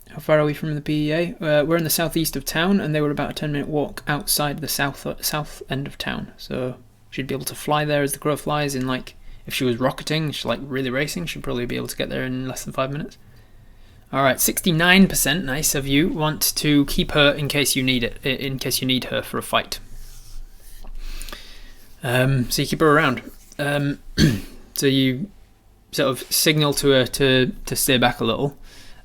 How far are we from the PEA? We're in the southeast of town, and they were about a 10-minute walk outside the south end of town, so she'd be able to fly there as the crow flies. In like, if she was rocketing, she's like really racing, she'd probably be able to get there in less than 5 minutes. Alright, 69%, nice of you, want to keep her in case you need it, in case you need her for a fight. So you keep her around. So you sort of signal to her to stay back a little,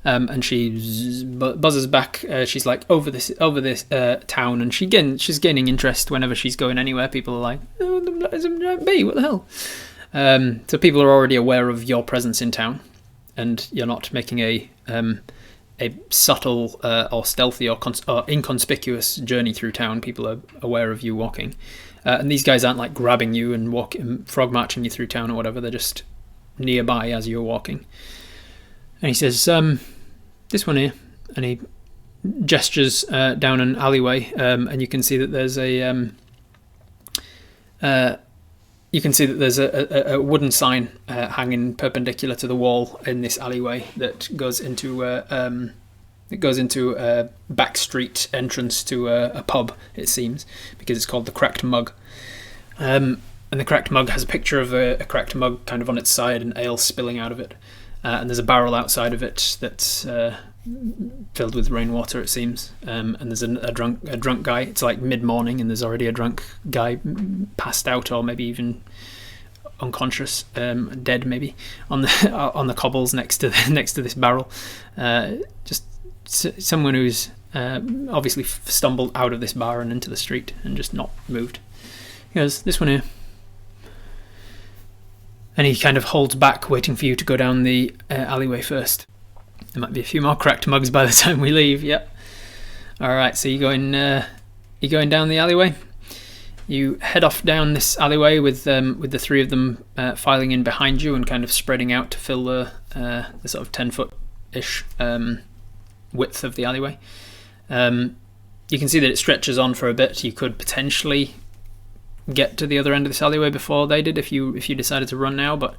and she buzzes back. She's like, over this town, and she's gaining interest whenever she's going anywhere. People are like, oh, there's a giant bee, what the hell? So people are already aware of your presence in town, and you're not making a subtle or stealthy or inconspicuous journey through town. People are aware of you walking, and these guys aren't like grabbing you and frog marching you through town or whatever. They're just nearby as you're walking. And he says, this one here, and he gestures down an alleyway, and you can see that there's a wooden sign hanging perpendicular to the wall in this alleyway that goes into a back street entrance to a pub, it seems, because it's called the Cracked Mug. And the Cracked Mug has a picture of a cracked mug kind of on its side and ale spilling out of it. And there's a barrel outside of it that's filled with rainwater, it seems. And there's a drunk guy. It's like mid-morning, and there's already a drunk guy passed out, or maybe even unconscious, dead maybe, on the cobbles next to this barrel. Just someone who's obviously stumbled out of this bar and into the street and just not moved. He goes, this one here. And he kind of holds back, waiting for you to go down the alleyway first. There might be a few more cracked mugs by the time we leave. Yep. All right. So you're going down the alleyway. You head off down this alleyway with the three of them filing in behind you and kind of spreading out to fill the sort of 10-foot-ish width of the alleyway. You can see that it stretches on for a bit. You could potentially get to the other end of this alleyway before they did if you decided to run now, but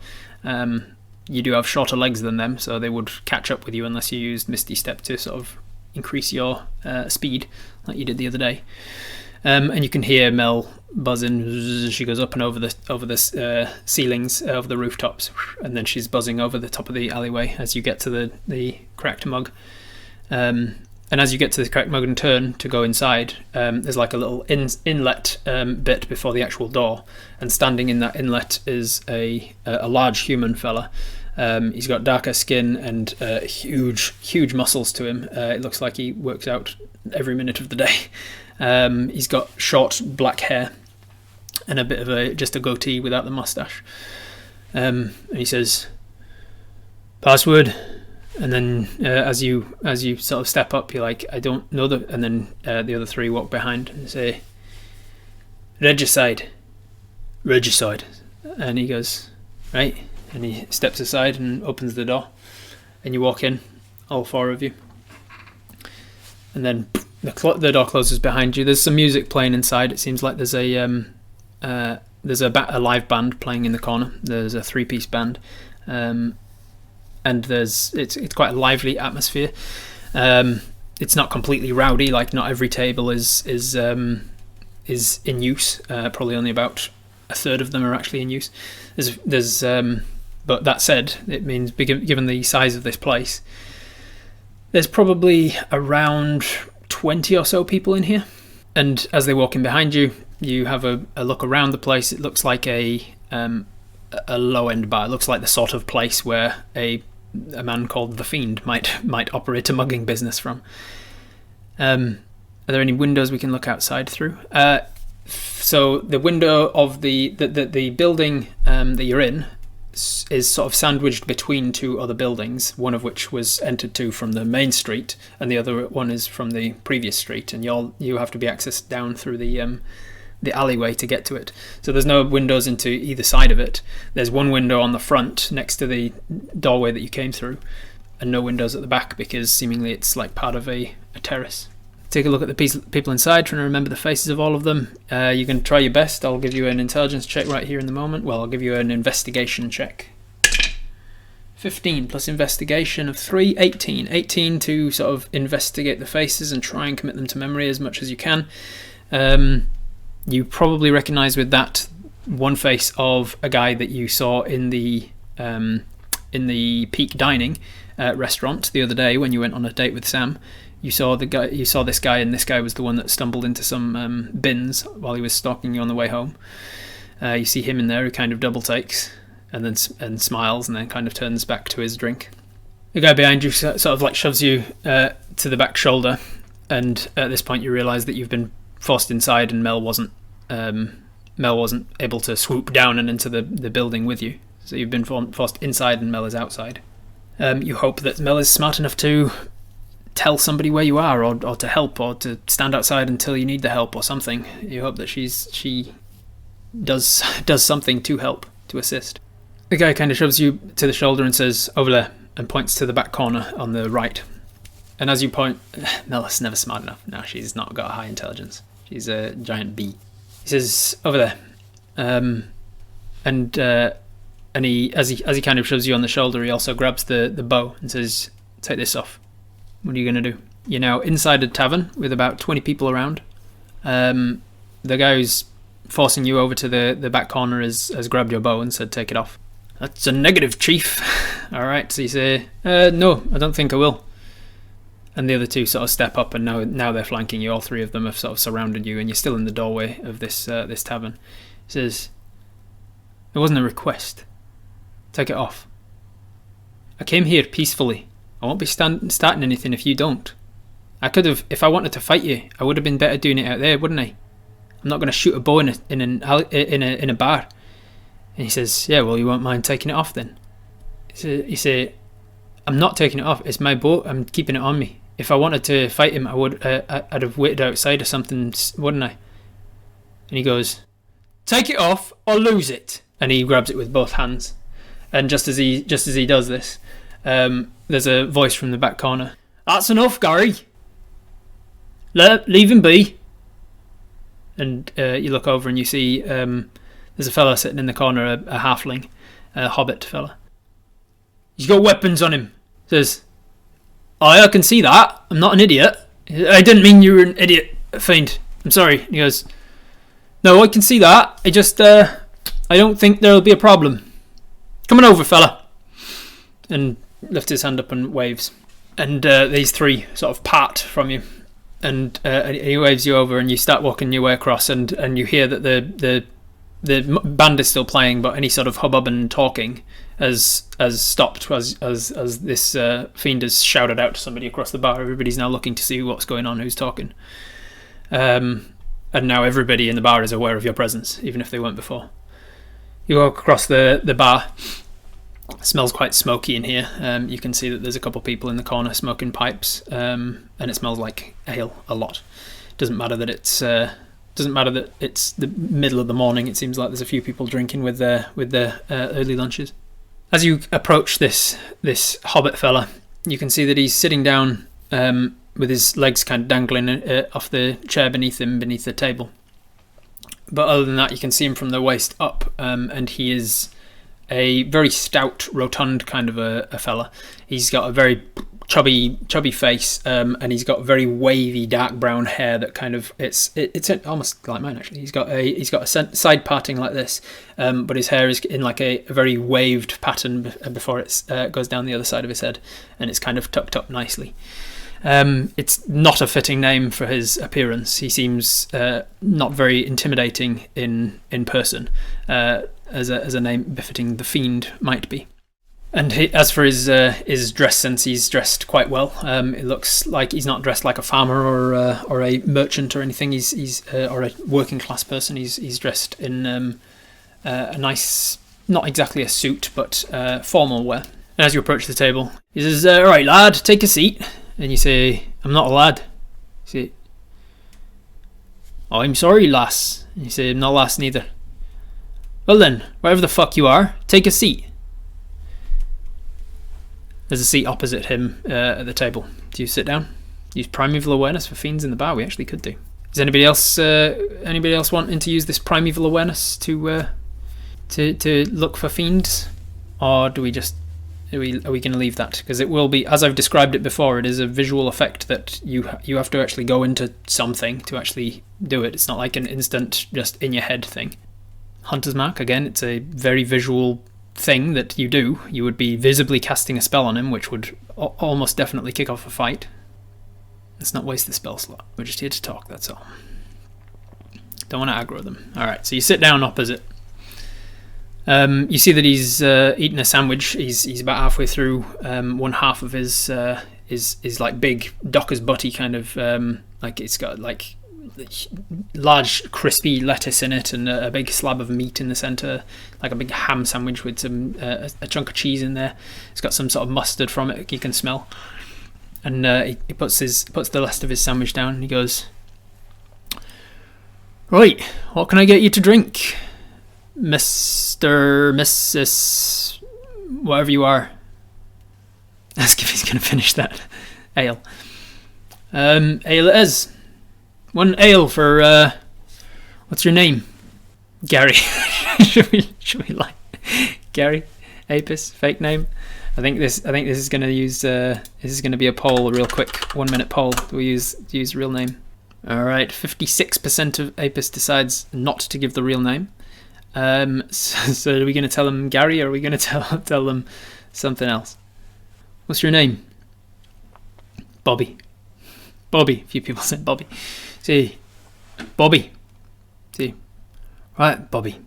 you do have shorter legs than them, so they would catch up with you unless you used Misty Step to sort of increase your speed like you did the other day. And you can hear Mel buzzing. She goes up and over the ceilings of the rooftops, and then she's buzzing over the top of the alleyway as you get to the Cracked Mug. And as you get to the Cracked Mug and turn to go inside, there's like a little inlet bit before the actual door, and standing in that inlet is a large human fella. He's got darker skin and huge muscles to him. It looks like he works out every minute of the day. He's got short black hair and a bit of just a goatee without the mustache. And he says, "Password." And then as you sort of step up, you're like, I don't know that. And then the other three walk behind and say, Regicide. And he goes, right? And he steps aside and opens the door, and you walk in, all four of you. And then the door closes behind you. There's some music playing inside. It seems like there's a live band playing in the corner. There's a 3-piece band, and it's quite a lively atmosphere. It's not completely rowdy. Like, not every table is in use. Probably only about a third of them are actually in use. But that said, it means, given the size of this place, there's probably around 20 or so people in here. And as they walk in behind you, you have a look around the place. It looks like a low-end bar. It looks like the sort of place where a man called the Fiend might operate a mugging business from. Are there any windows we can look outside through? So the window of the building that you're in is sort of sandwiched between two other buildings, one of which was entered to from the main street, and the other one is from the previous street, and you have to be accessed down through the alleyway to get to it. So there's no windows into either side of it. There's one window on the front next to the doorway that you came through, and no windows at the back, because seemingly it's like part of a terrace. Take a look at the people inside, trying to remember the faces of all of them. You can try your best. I'll give you an intelligence check right here in the moment. Well, I'll give you an investigation check. 15 plus investigation of 3, 18. 18 to sort of investigate the faces and try and commit them to memory as much as you can. You probably recognise with that one face of a guy that you saw in the Peak Dining restaurant the other day when you went on a date with Sam. You saw this guy, and this guy was the one that stumbled into some bins while he was stalking you on the way home. You see him in there, who kind of double takes and smiles, and then kind of turns back to his drink. The guy behind you sort of like shoves you to the back shoulder, and at this point you realise that you've been forced inside, and Mel wasn't able to swoop down and into the building with you. So you've been forced inside, and Mel is outside. You hope that Mel is smart enough to tell somebody where you are, or to help, or to stand outside until you need the help or something. You hope that she does something to help, to assist. The guy kind of shoves you to the shoulder and says, "Over there," and points to the back corner on the right. And as you point, Mel's never smart enough. No, she's not got a high intelligence. She's a giant bee. He says, "Over there," and he as he kind of shoves you on the shoulder, he also grabs the bow and says, "Take this off. What are you going to do?" You're now inside a tavern with about 20 people around. The guy who's forcing you over to the back corner has grabbed your bow and said, "Take it off." "That's a negative, Chief." "All right." So you say, "No, I don't think I will." And the other two sort of step up, and now they're flanking you. All three of them have sort of surrounded you, and you're still in the doorway of this tavern. He says, "It wasn't a request. Take it off. I came here peacefully. I won't be starting anything if you don't. I could have, if I wanted to fight you, I would have been better doing it out there, wouldn't I? I'm not going to shoot a bow in a bar." And he says, "Yeah, well, you won't mind taking it off then?" You say, "I'm not taking it off. It's my bow. I'm keeping it on me. If I wanted to fight him, I'd have waited outside or something, wouldn't I?" And he goes, "Take it off or lose it." And he grabs it with both hands. And just as he does this, there's a voice from the back corner. "That's enough, Gary. Leave him be." And you look over and you see there's a fella sitting in the corner, a halfling, a hobbit fella. "He's got weapons on him." Says, "I can see that. I'm not an idiot." "I didn't mean you were an idiot, Fiend. I'm sorry." He goes, "No, I can see that. I just, I don't think there'll be a problem. Come on over, fella." And lifts his hand up and waves. And these three sort of part from you. And he waves you over, and you start walking your way across, and you hear that the band is still playing, but any sort of hubbub and talking has stopped as this Fiend has shouted out to somebody across the bar. Everybody's now looking to see what's going on, who's talking. And now everybody in the bar is aware of your presence, even if they weren't before. You walk across the bar. It smells quite smoky in here. You can see that there's a couple of people in the corner smoking pipes, and it smells like ale a lot. Doesn't matter that it's Doesn't matter that it's the middle of the morning. It seems like there's a few people drinking with their early lunches. As you approach this hobbit fella, you can see that he's sitting down with his legs kind of dangling off the chair beneath him, beneath the table. But other than that, you can see him from the waist up, and he is a very stout, rotund kind of a fella. He's got a very chubby face, and he's got very wavy dark brown hair that kind of it's almost like mine actually. He's got a side parting like this, but his hair is in like a very waved pattern before it goes down the other side of his head, and it's kind of tucked up nicely. It's not a fitting name for his appearance. He seems not very intimidating in person, as a name befitting the fiend might be. And as for his dress sense, he's dressed quite well. It looks like he's not dressed like a farmer or a merchant or anything. He's or a working class person. He's dressed in a nice, not exactly a suit, but formal wear. And as you approach the table, he says, "All right, lad, take a seat." And you say, "I'm not a lad." You say, "Oh, I'm sorry, lass." And you say, "I'm not a lass neither." "Well then, whatever the fuck you are, take a seat." There's a seat opposite him at the table. Do you sit down? Use primeval awareness for fiends in the bar. We actually could do. Is anybody else wanting to use this primeval awareness to look for fiends, or do we just are we going to leave that? Because it will be, as I've described it before, it is a visual effect that you have to actually go into something to actually do it. It's not like an instant just in your head thing. Hunter's Mark, again, it's a very visual thing that you do. You would be visibly casting a spell on him, which would almost definitely kick off a fight. Let's not waste the spell slot. We're just here to talk, that's all. Don't want to aggro them. Alright, so you sit down opposite. You see that he's eating a sandwich. He's about halfway through one half of his like big Docker's butty kind of like it's got like large crispy lettuce in it and a big slab of meat in the centre, like a big ham sandwich with some a chunk of cheese in there. It's got some sort of mustard from it you can smell. And he puts the rest of his sandwich down and he goes, "Right, what can I get you to drink, Mr. Mrs. whatever you are?" Ask if he's going to finish that. Ale. Ale it is. One ale for, what's your name? Gary. should we like Gary? Apis, fake name. I think this is going to use, this is going to be a poll, a real quick 1 minute poll. Do we use real name? Alright, 56% of Apis decides not to give the real name. So are we going to tell them Gary, or are we going to tell them something else? What's your name? Bobby. Bobby. A few people said Bobby. See, Bobby. See, right, Bobby.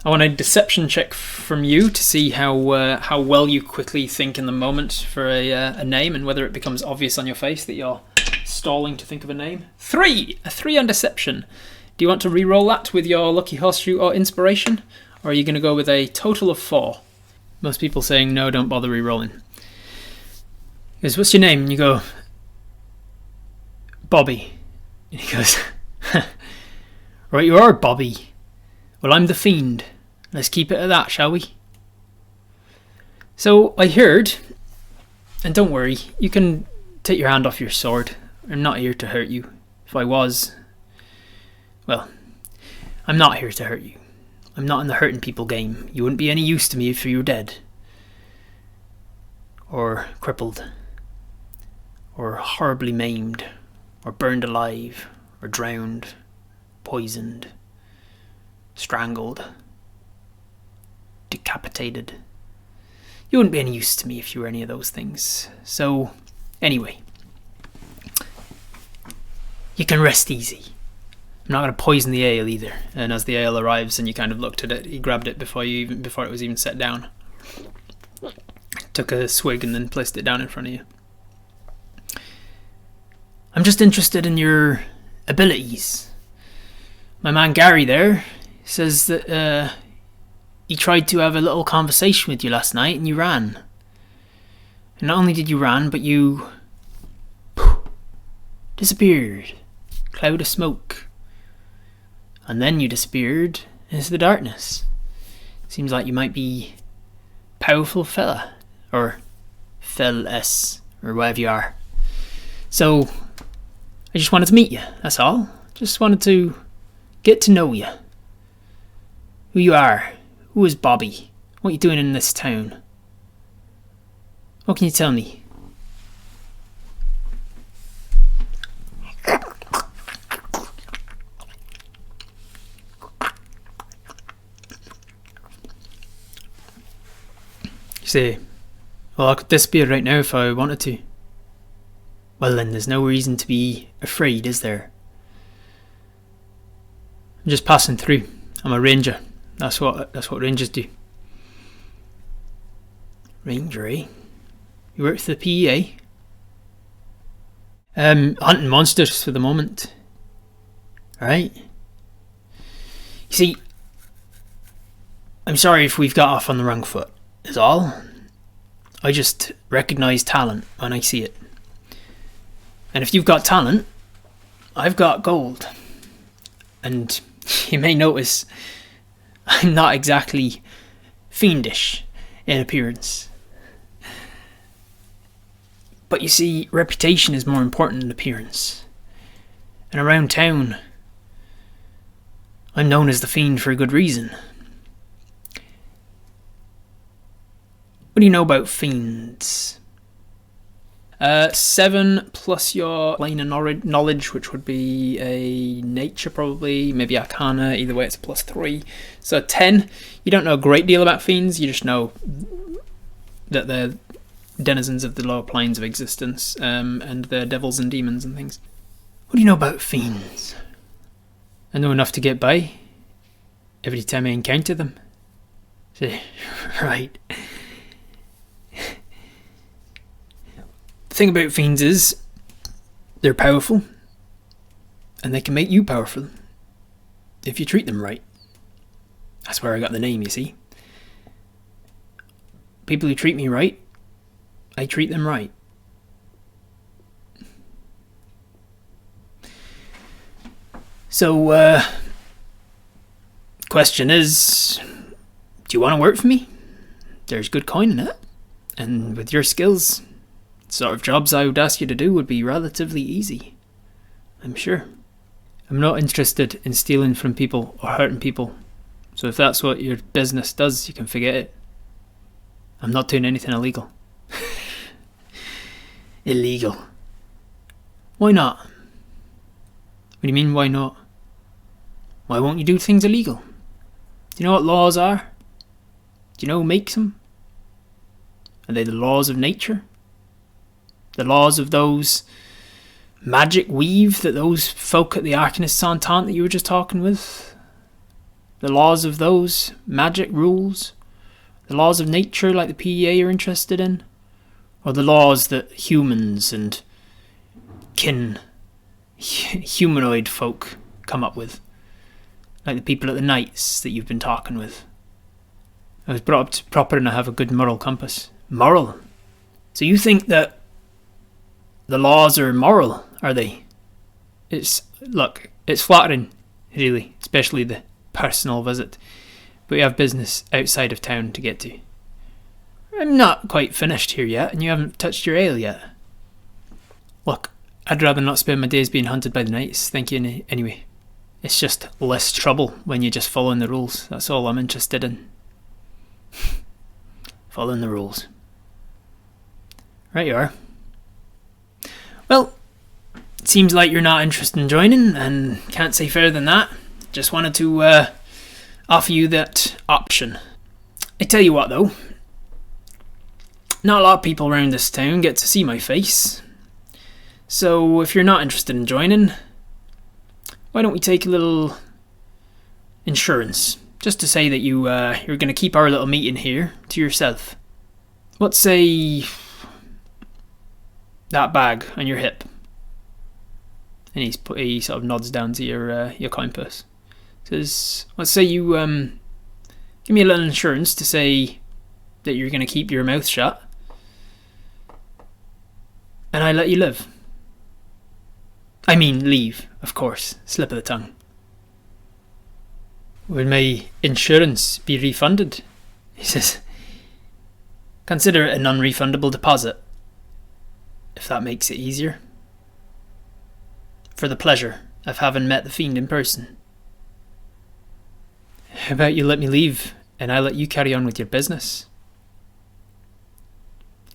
I want a deception check from you to see how well you quickly think in the moment for a name, and whether it becomes obvious on your face that you're stalling to think of a name. 3! A 3 on deception. Do you want to re-roll that with your lucky horseshoe or inspiration, or are you going to go with a total of 4? Most people saying no, don't bother re-rolling. He goes, "What's your name?" And you go, "Bobby." And he goes, "Right, you are, Bobby. Well, I'm the fiend. Let's keep it at that, shall we?" So I heard, and don't worry, you can take your hand off your sword. I'm not here to hurt you. If I was, well, I'm not here to hurt you. I'm not in the hurting people game. You wouldn't be any use to me if you were dead, or crippled, or horribly maimed, or burned alive, or drowned, poisoned, strangled, decapitated. You wouldn't be any use to me if you were any of those things. So, anyway, you can rest easy. I'm not going to poison the ale either. And as the ale arrives and you kind of looked at it, he grabbed it before it was even set down. Took a swig and then placed it down in front of you. "I'm just interested in your abilities. My man Gary there says that he tried to have a little conversation with you last night and you ran. And not only did you run, but you disappeared. Cloud of smoke. and then you disappeared into the darkness. Seems like you might be a powerful fella, or fell-s, or whatever you are. So, I just wanted to meet you, that's all. Just wanted to get to know you. Who you are. Who is Bobby? What are you doing in this town? What can you tell me? You say, well, I could disappear right now if I wanted to. Well then, there's no reason to be afraid, is there? I'm just passing through. I'm a ranger. That's what rangers do. Ranger, eh? You work for the PEA? Hunting monsters for the moment. Alright. You see, I'm sorry if we've got off on the wrong foot, is all. I just recognise talent when I see it. And if you've got talent, I've got gold. And you may notice I'm not exactly fiendish in appearance. But you see, reputation is more important than appearance. And around town, I'm known as the Fiend for a good reason. What do you know about fiends? 7 plus your plane of knowledge, which would be a nature probably, maybe arcana, either way it's a +3. So 10. You don't know a great deal about fiends, you just know that they're denizens of the lower planes of existence, and they're devils and demons and things. What do you know about fiends? I know enough to get by every time I encounter them. Right. The thing about fiends is they're powerful, and they can make you powerful if you treat them right. That's where I got the name, you see. People who treat me right, I treat them right. So, question is, do you want to work for me? There's good coin in it, and with your skills, the sort of jobs I would ask you to do would be relatively easy, I'm sure. I'm not interested in stealing from people or hurting people, so if that's what your business does, you can forget it. I'm not doing anything illegal. Illegal. Why not? What do you mean, why not? Why won't you do things illegal? Do you know what laws are? Do you know who makes them? Are they the laws of nature? The laws of those magic weave that those folk at the Arcanist Entente that you were just talking with? The laws of those magic rules? The laws of nature like the PEA are interested in? Or the laws that humans and humanoid folk come up with? Like the people at the Knights that you've been talking with. I was brought up to proper and I have a good moral compass. Moral? So you think that the laws are moral, are they? Look, it's flattering, really, especially the personal visit. But we have business outside of town to get to. I'm not quite finished here yet, and you haven't touched your ale yet. Look, I'd rather not spend my days being hunted by the Knights, thank you anyway. It's just less trouble when you're just following the rules. That's all I'm interested in. Following the rules. Right you are. Well, it seems like you're not interested in joining, and can't say further than that. Just wanted to offer you that option. I tell you what though, not a lot of people around this town get to see my face. So if you're not interested in joining, why don't we take a little insurance, just to say that you're going to keep our little meeting here to yourself. Let's say that bag on your hip, and he sort of nods down to your coin purse. Says, let's say you give me a little insurance to say that you're going to keep your mouth shut, and I let you live. I mean, leave, of course. Slip of the tongue. Will my insurance be refunded? He says, consider it a non-refundable deposit, if that makes it easier. For the pleasure of having met the fiend in person. How about you let me leave, and I let you carry on with your business?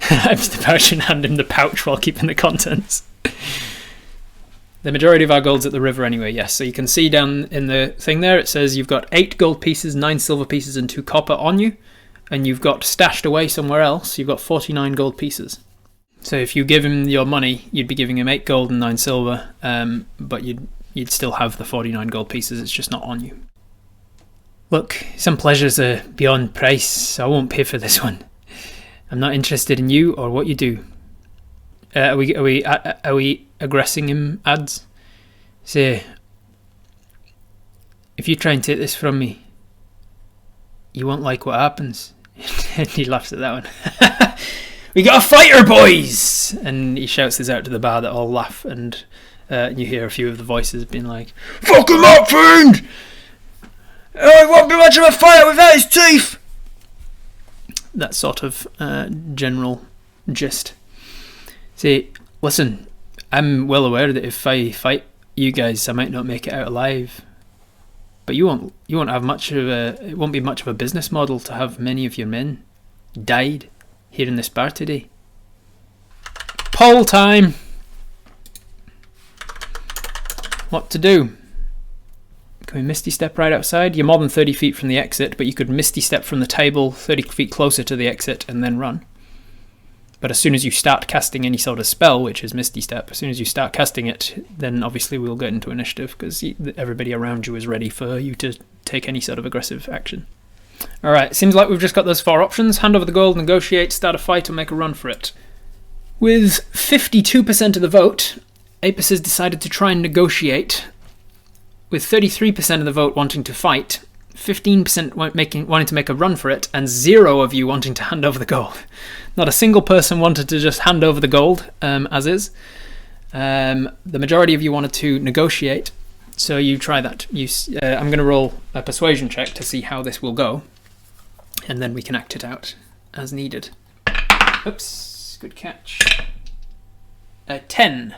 I empty the pouch and hand him the pouch while keeping the contents. The majority of our gold's at the river anyway, yes. So you can see down in the thing there, it says you've got 8 gold pieces, 9 silver pieces, and 2 copper on you. And you've got stashed away somewhere else, you've got 49 gold pieces. So if you give him your money, you'd be giving him 8 gold and 9 silver, but you'd still have the 49 gold pieces, it's just not on you. Look, some pleasures are beyond price, so I won't pay for this one. I'm not interested in you or what you do. Are we aggressing him, ads? Say, if you try and take this from me, you won't like what happens. And he laughs at that one. We got a fighter, boys! And he shouts this out to the bar that all laugh, and you hear a few of the voices being like, fuck him up, fiend! It won't be much of a fight without his teeth! That sort of general gist. See, listen, I'm well aware that if I fight you guys, I might not make it out alive. But you won't have much of it won't be much of a business model to have many of your men died here in this bar today. Poll time! What to do? Can we misty step right outside? You're more than 30 feet from the exit, but you could misty step from the table 30 feet closer to the exit and then run. But as soon as you start casting any sort of spell, which is misty step, as soon as you start casting it, then obviously we'll get into initiative because everybody around you is ready for you to take any sort of aggressive action. Alright, seems like we've just got those 4 options. Hand over the gold, negotiate, start a fight, or make a run for it. With 52% of the vote, Apis has decided to try and negotiate, with 33% of the vote wanting to fight, 15% wanting to make a run for it, and 0 of you wanting to hand over the gold. Not a single person wanted to just hand over the gold, as is. The majority of you wanted to negotiate, so you try that. I'm going to roll a persuasion check to see how this will go, and then we can act it out as needed. Oops, good catch. A 10.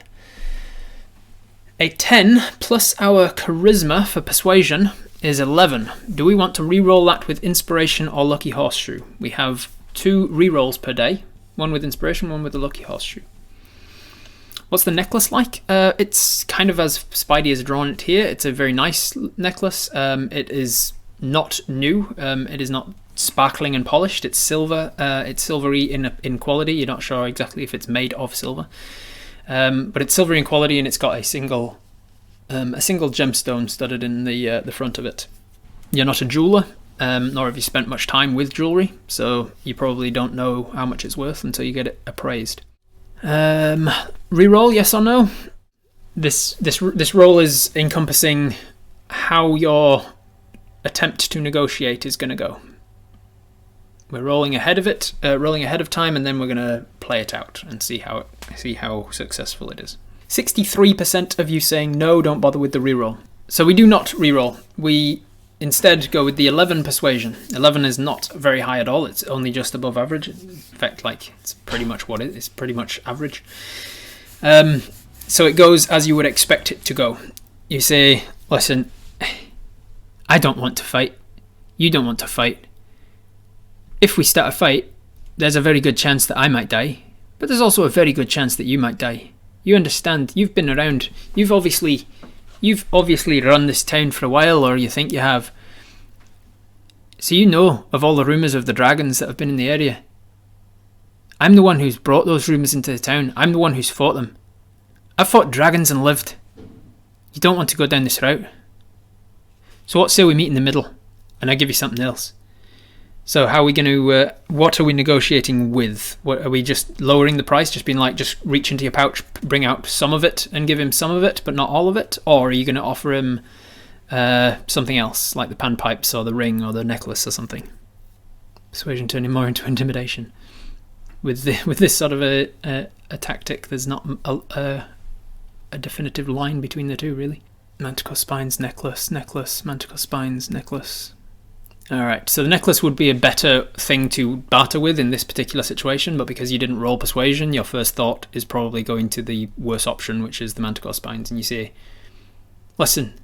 A 10 plus our charisma for persuasion is 11. Do we want to re-roll that with inspiration or lucky horseshoe? We have 2 re-rolls per day. One with inspiration, one with the lucky horseshoe. What's the necklace like? It's kind of as Spidey has drawn it here. It's a very nice necklace. It is not new. It is not sparkling and polished. It's silver. It's silvery in quality. You're not sure exactly if it's made of silver. But it's silvery in quality, and it's got a single gemstone studded in the front of it. You're not a jeweler, nor have you spent much time with jewelry, so you probably don't know how much it's worth until you get it appraised. Reroll, yes or no? This roll is encompassing how your attempt to negotiate is going to go. We're rolling ahead of it, rolling ahead of time, and then we're going to play it out and see how successful it is. 63% of you saying no, don't bother with the reroll. So we do not reroll. We instead go with the 11 persuasion. 11 is not very high at all. It's only just above average. In fact, it's pretty much what it is. Pretty much average. So it goes as you would expect it to go. You say, listen, I don't want to fight. You don't want to fight. If we start a fight, there's a very good chance that I might die, but there's also a very good chance that you might die. You understand, you've been around, you've obviously run this town for a while, or you think you have. So you know of all the rumours of the dragons that have been in the area. I'm the one who's brought those rumours into the town. I'm the one who's fought them. I've fought dragons and lived. You don't want to go down this route. So what say we meet in the middle, and I give you something else. So how are we going to, what are we negotiating with? What, are we just lowering the price, just being like, just reach into your pouch, bring out some of it and give him some of it, but not all of it? Or are you going to offer him something else, like the panpipes or the ring or the necklace or something? Persuasion turning more into intimidation. With this sort of a tactic, there's not a definitive line between the two, really. Manticore spines, necklace, necklace, manticore spines, necklace. Alright, so the necklace would be a better thing to barter with in this particular situation, but because you didn't roll persuasion, your first thought is probably going to the worse option, which is the manticore spines, and you say, listen,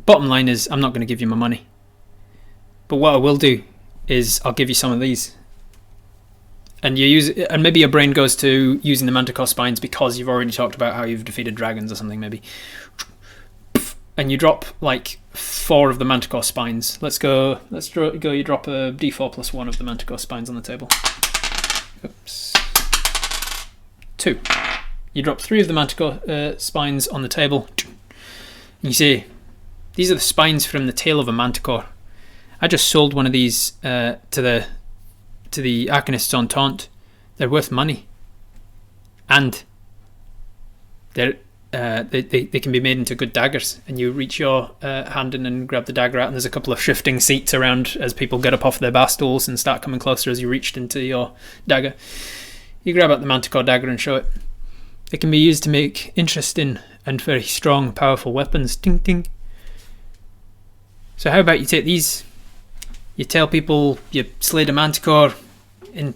bottom line is I'm not going to give you my money, but what I will do is I'll give you some of these. And and maybe your brain goes to using the manticore spines because you've already talked about how you've defeated dragons or something, maybe. And you drop like 4 of the manticore spines. Let's go. You drop a d4 plus 1 of the manticore spines on the table. Oops. 2. You drop 3 of the manticore spines on the table. And you say, these are the spines from the tail of a manticore. I just sold one of these to the Arcanists Entente. They're worth money, and they can be made into good daggers. And you reach your hand in and grab the dagger out, and there's a couple of shifting seats around as people get up off their bar stools and start coming closer as you reached into your dagger. You grab out the manticore dagger and show it. It can be used to make interesting and very strong, powerful weapons. Ding ding. So how about you take these? You tell people you slayed a manticore,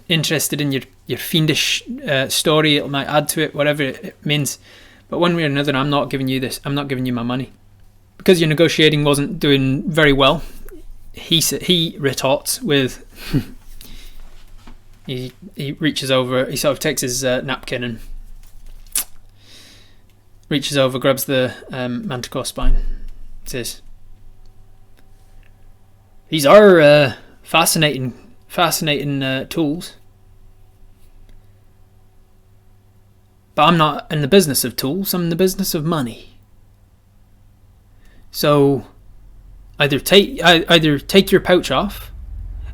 interested in your fiendish story. It might add to it, whatever it means. But one way or another, I'm not giving you this. I'm not giving you my money. Because your negotiating wasn't doing very well, he retorts with... he reaches over, he sort of takes his napkin and reaches over, grabs the manticore spine. Says, these are fascinating tools. But I'm not in the business of tools, I'm in the business of money. So either take your pouch off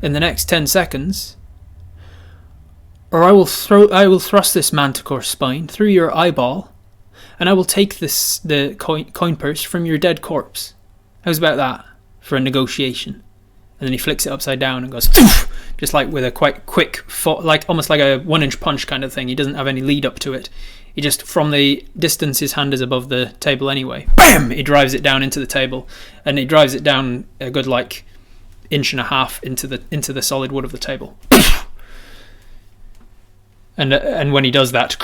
in the next 10 seconds, or I will thrust this manticore spine through your eyeball, and I will take the coin purse from your dead corpse. How's about that for a negotiation? And then he flicks it upside down and goes, just like with a quite quick, like almost like a 1-inch punch kind of thing. He doesn't have any lead up to it. He just, from the distance his hand is above the table anyway, bam! He drives it down into the table, and he drives it down a good like 1.5 inches into the solid wood of the table. And when he does that,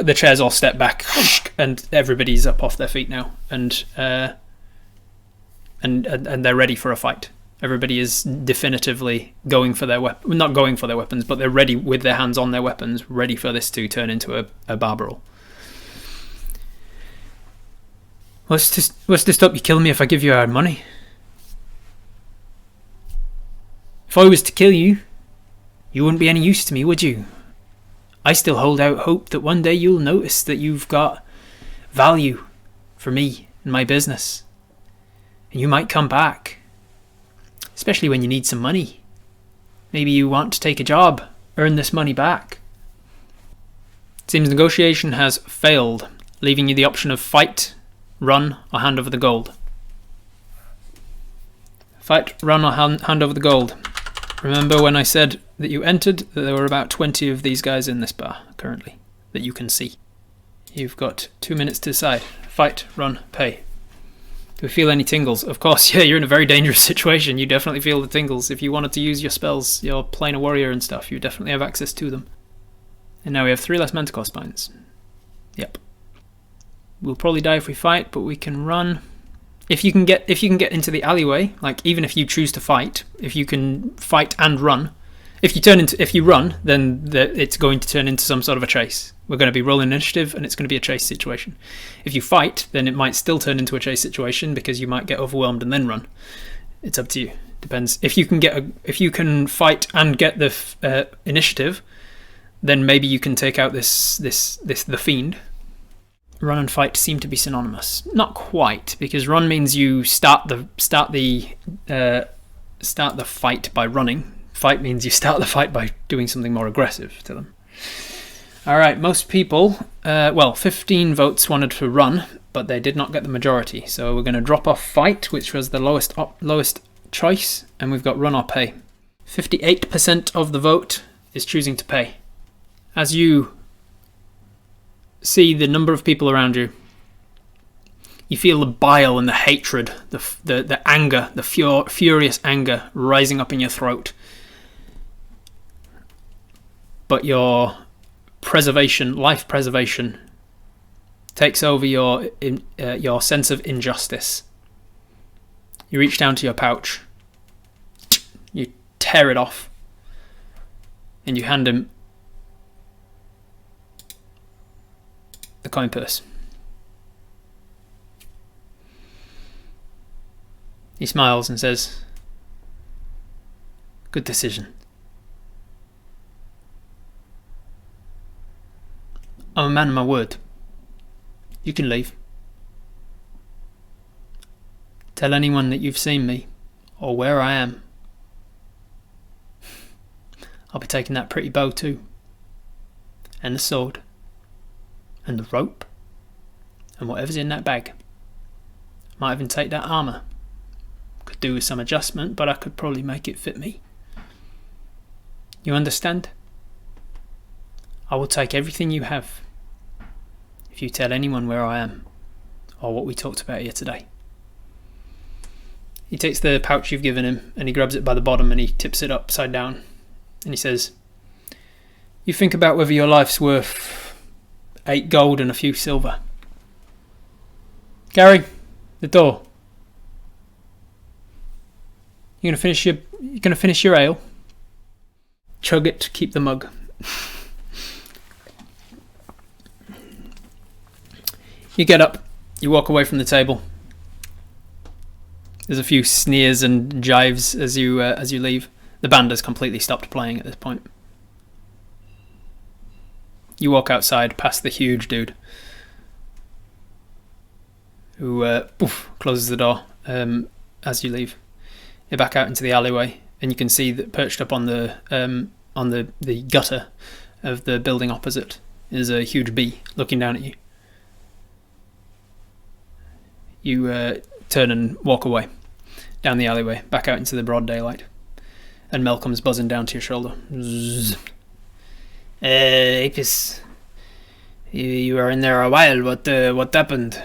the chairs all step back, and everybody's up off their feet now, and they're ready for a fight. Everybody is definitively going for their not going for their weapons, but they're ready with their hands on their weapons, ready for this to turn into a bar brawl. What's to stop you killing me if I give you our money? If I was to kill you, you wouldn't be any use to me, would you? I still hold out hope that one day you'll notice that you've got value for me and my business, and you might come back. Especially when you need some money. Maybe you want to take a job, earn this money back. It seems negotiation has failed, leaving you the option of fight, run, or hand over the gold. Fight, run, or hand over the gold. Remember when I said that you entered that there were about 20 of these guys in this bar currently that you can see. You've got 2 minutes to decide. Fight, run, pay. Do we feel any tingles? Of course, yeah, you're in a very dangerous situation. You definitely feel the tingles. If you wanted to use your spells, you're playing a warrior and stuff, you definitely have access to them. And now we have 3 less manticore spines. Yep. We'll probably die if we fight, but we can run. If you can get into the alleyway, like even if you choose to fight, if you can fight and run, if you run, then it's going to turn into some sort of a chase. We're going to be rolling initiative, and it's going to be a chase situation. If you fight, then it might still turn into a chase situation because you might get overwhelmed and then run. It's up to you. Depends. If you can fight and get the initiative, then maybe you can take out the fiend. Run and fight seem to be synonymous. Not quite, because run means you start the fight by running. Fight means you start the fight by doing something more aggressive to them. Alright, most people, 15 votes wanted to run, but they did not get the majority. So we're going to drop off fight, which was the lowest choice, and we've got run or pay. 58% of the vote is choosing to pay. As you see the number of people around you, You feel the bile and the hatred, the anger, the furious anger rising up in your throat. But your life preservation, takes over your sense of injustice. You reach down to your pouch, you tear it off, and you hand him the coin purse. He smiles and says, "Good decision. I'm a man of my word. You can leave. Tell anyone that you've seen me, or where I am. I'll be taking that pretty bow too, and the sword, and the rope, and whatever's in that bag. Might even take that armour. Could do with some adjustment, but I could probably make it fit me. You understand? I will take everything you have, if you tell anyone where I am, or what we talked about here today." He takes the pouch you've given him, and he grabs it by the bottom and he tips it upside down, and he says, "You think about whether your life's worth 8 gold and a few silver. Gary, the door. You're gonna finish your ale? Chug it to keep the mug." You get up, you walk away from the table. There's a few sneers and jives as you leave. The band has completely stopped playing at this point. You walk outside past the huge dude who closes the door as you leave. You're back out into the alleyway, and you can see that perched up on the gutter of the building opposite is a huge bee looking down at you. You turn and walk away down the alleyway, back out into the broad daylight, and Mel comes buzzing down to your shoulder. Zzz. Apis, you were in there a while. What happened?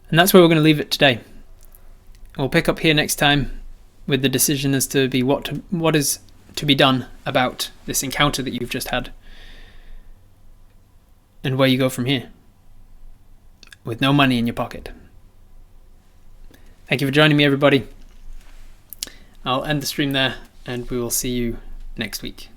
And that's where we're going to leave it today. We'll pick up here next time with the decision as to be what is to be done about this encounter that you've just had, and where you go from here with no money in your pocket. Thank you for joining me, everybody. I'll end the stream there, and we will see you next week.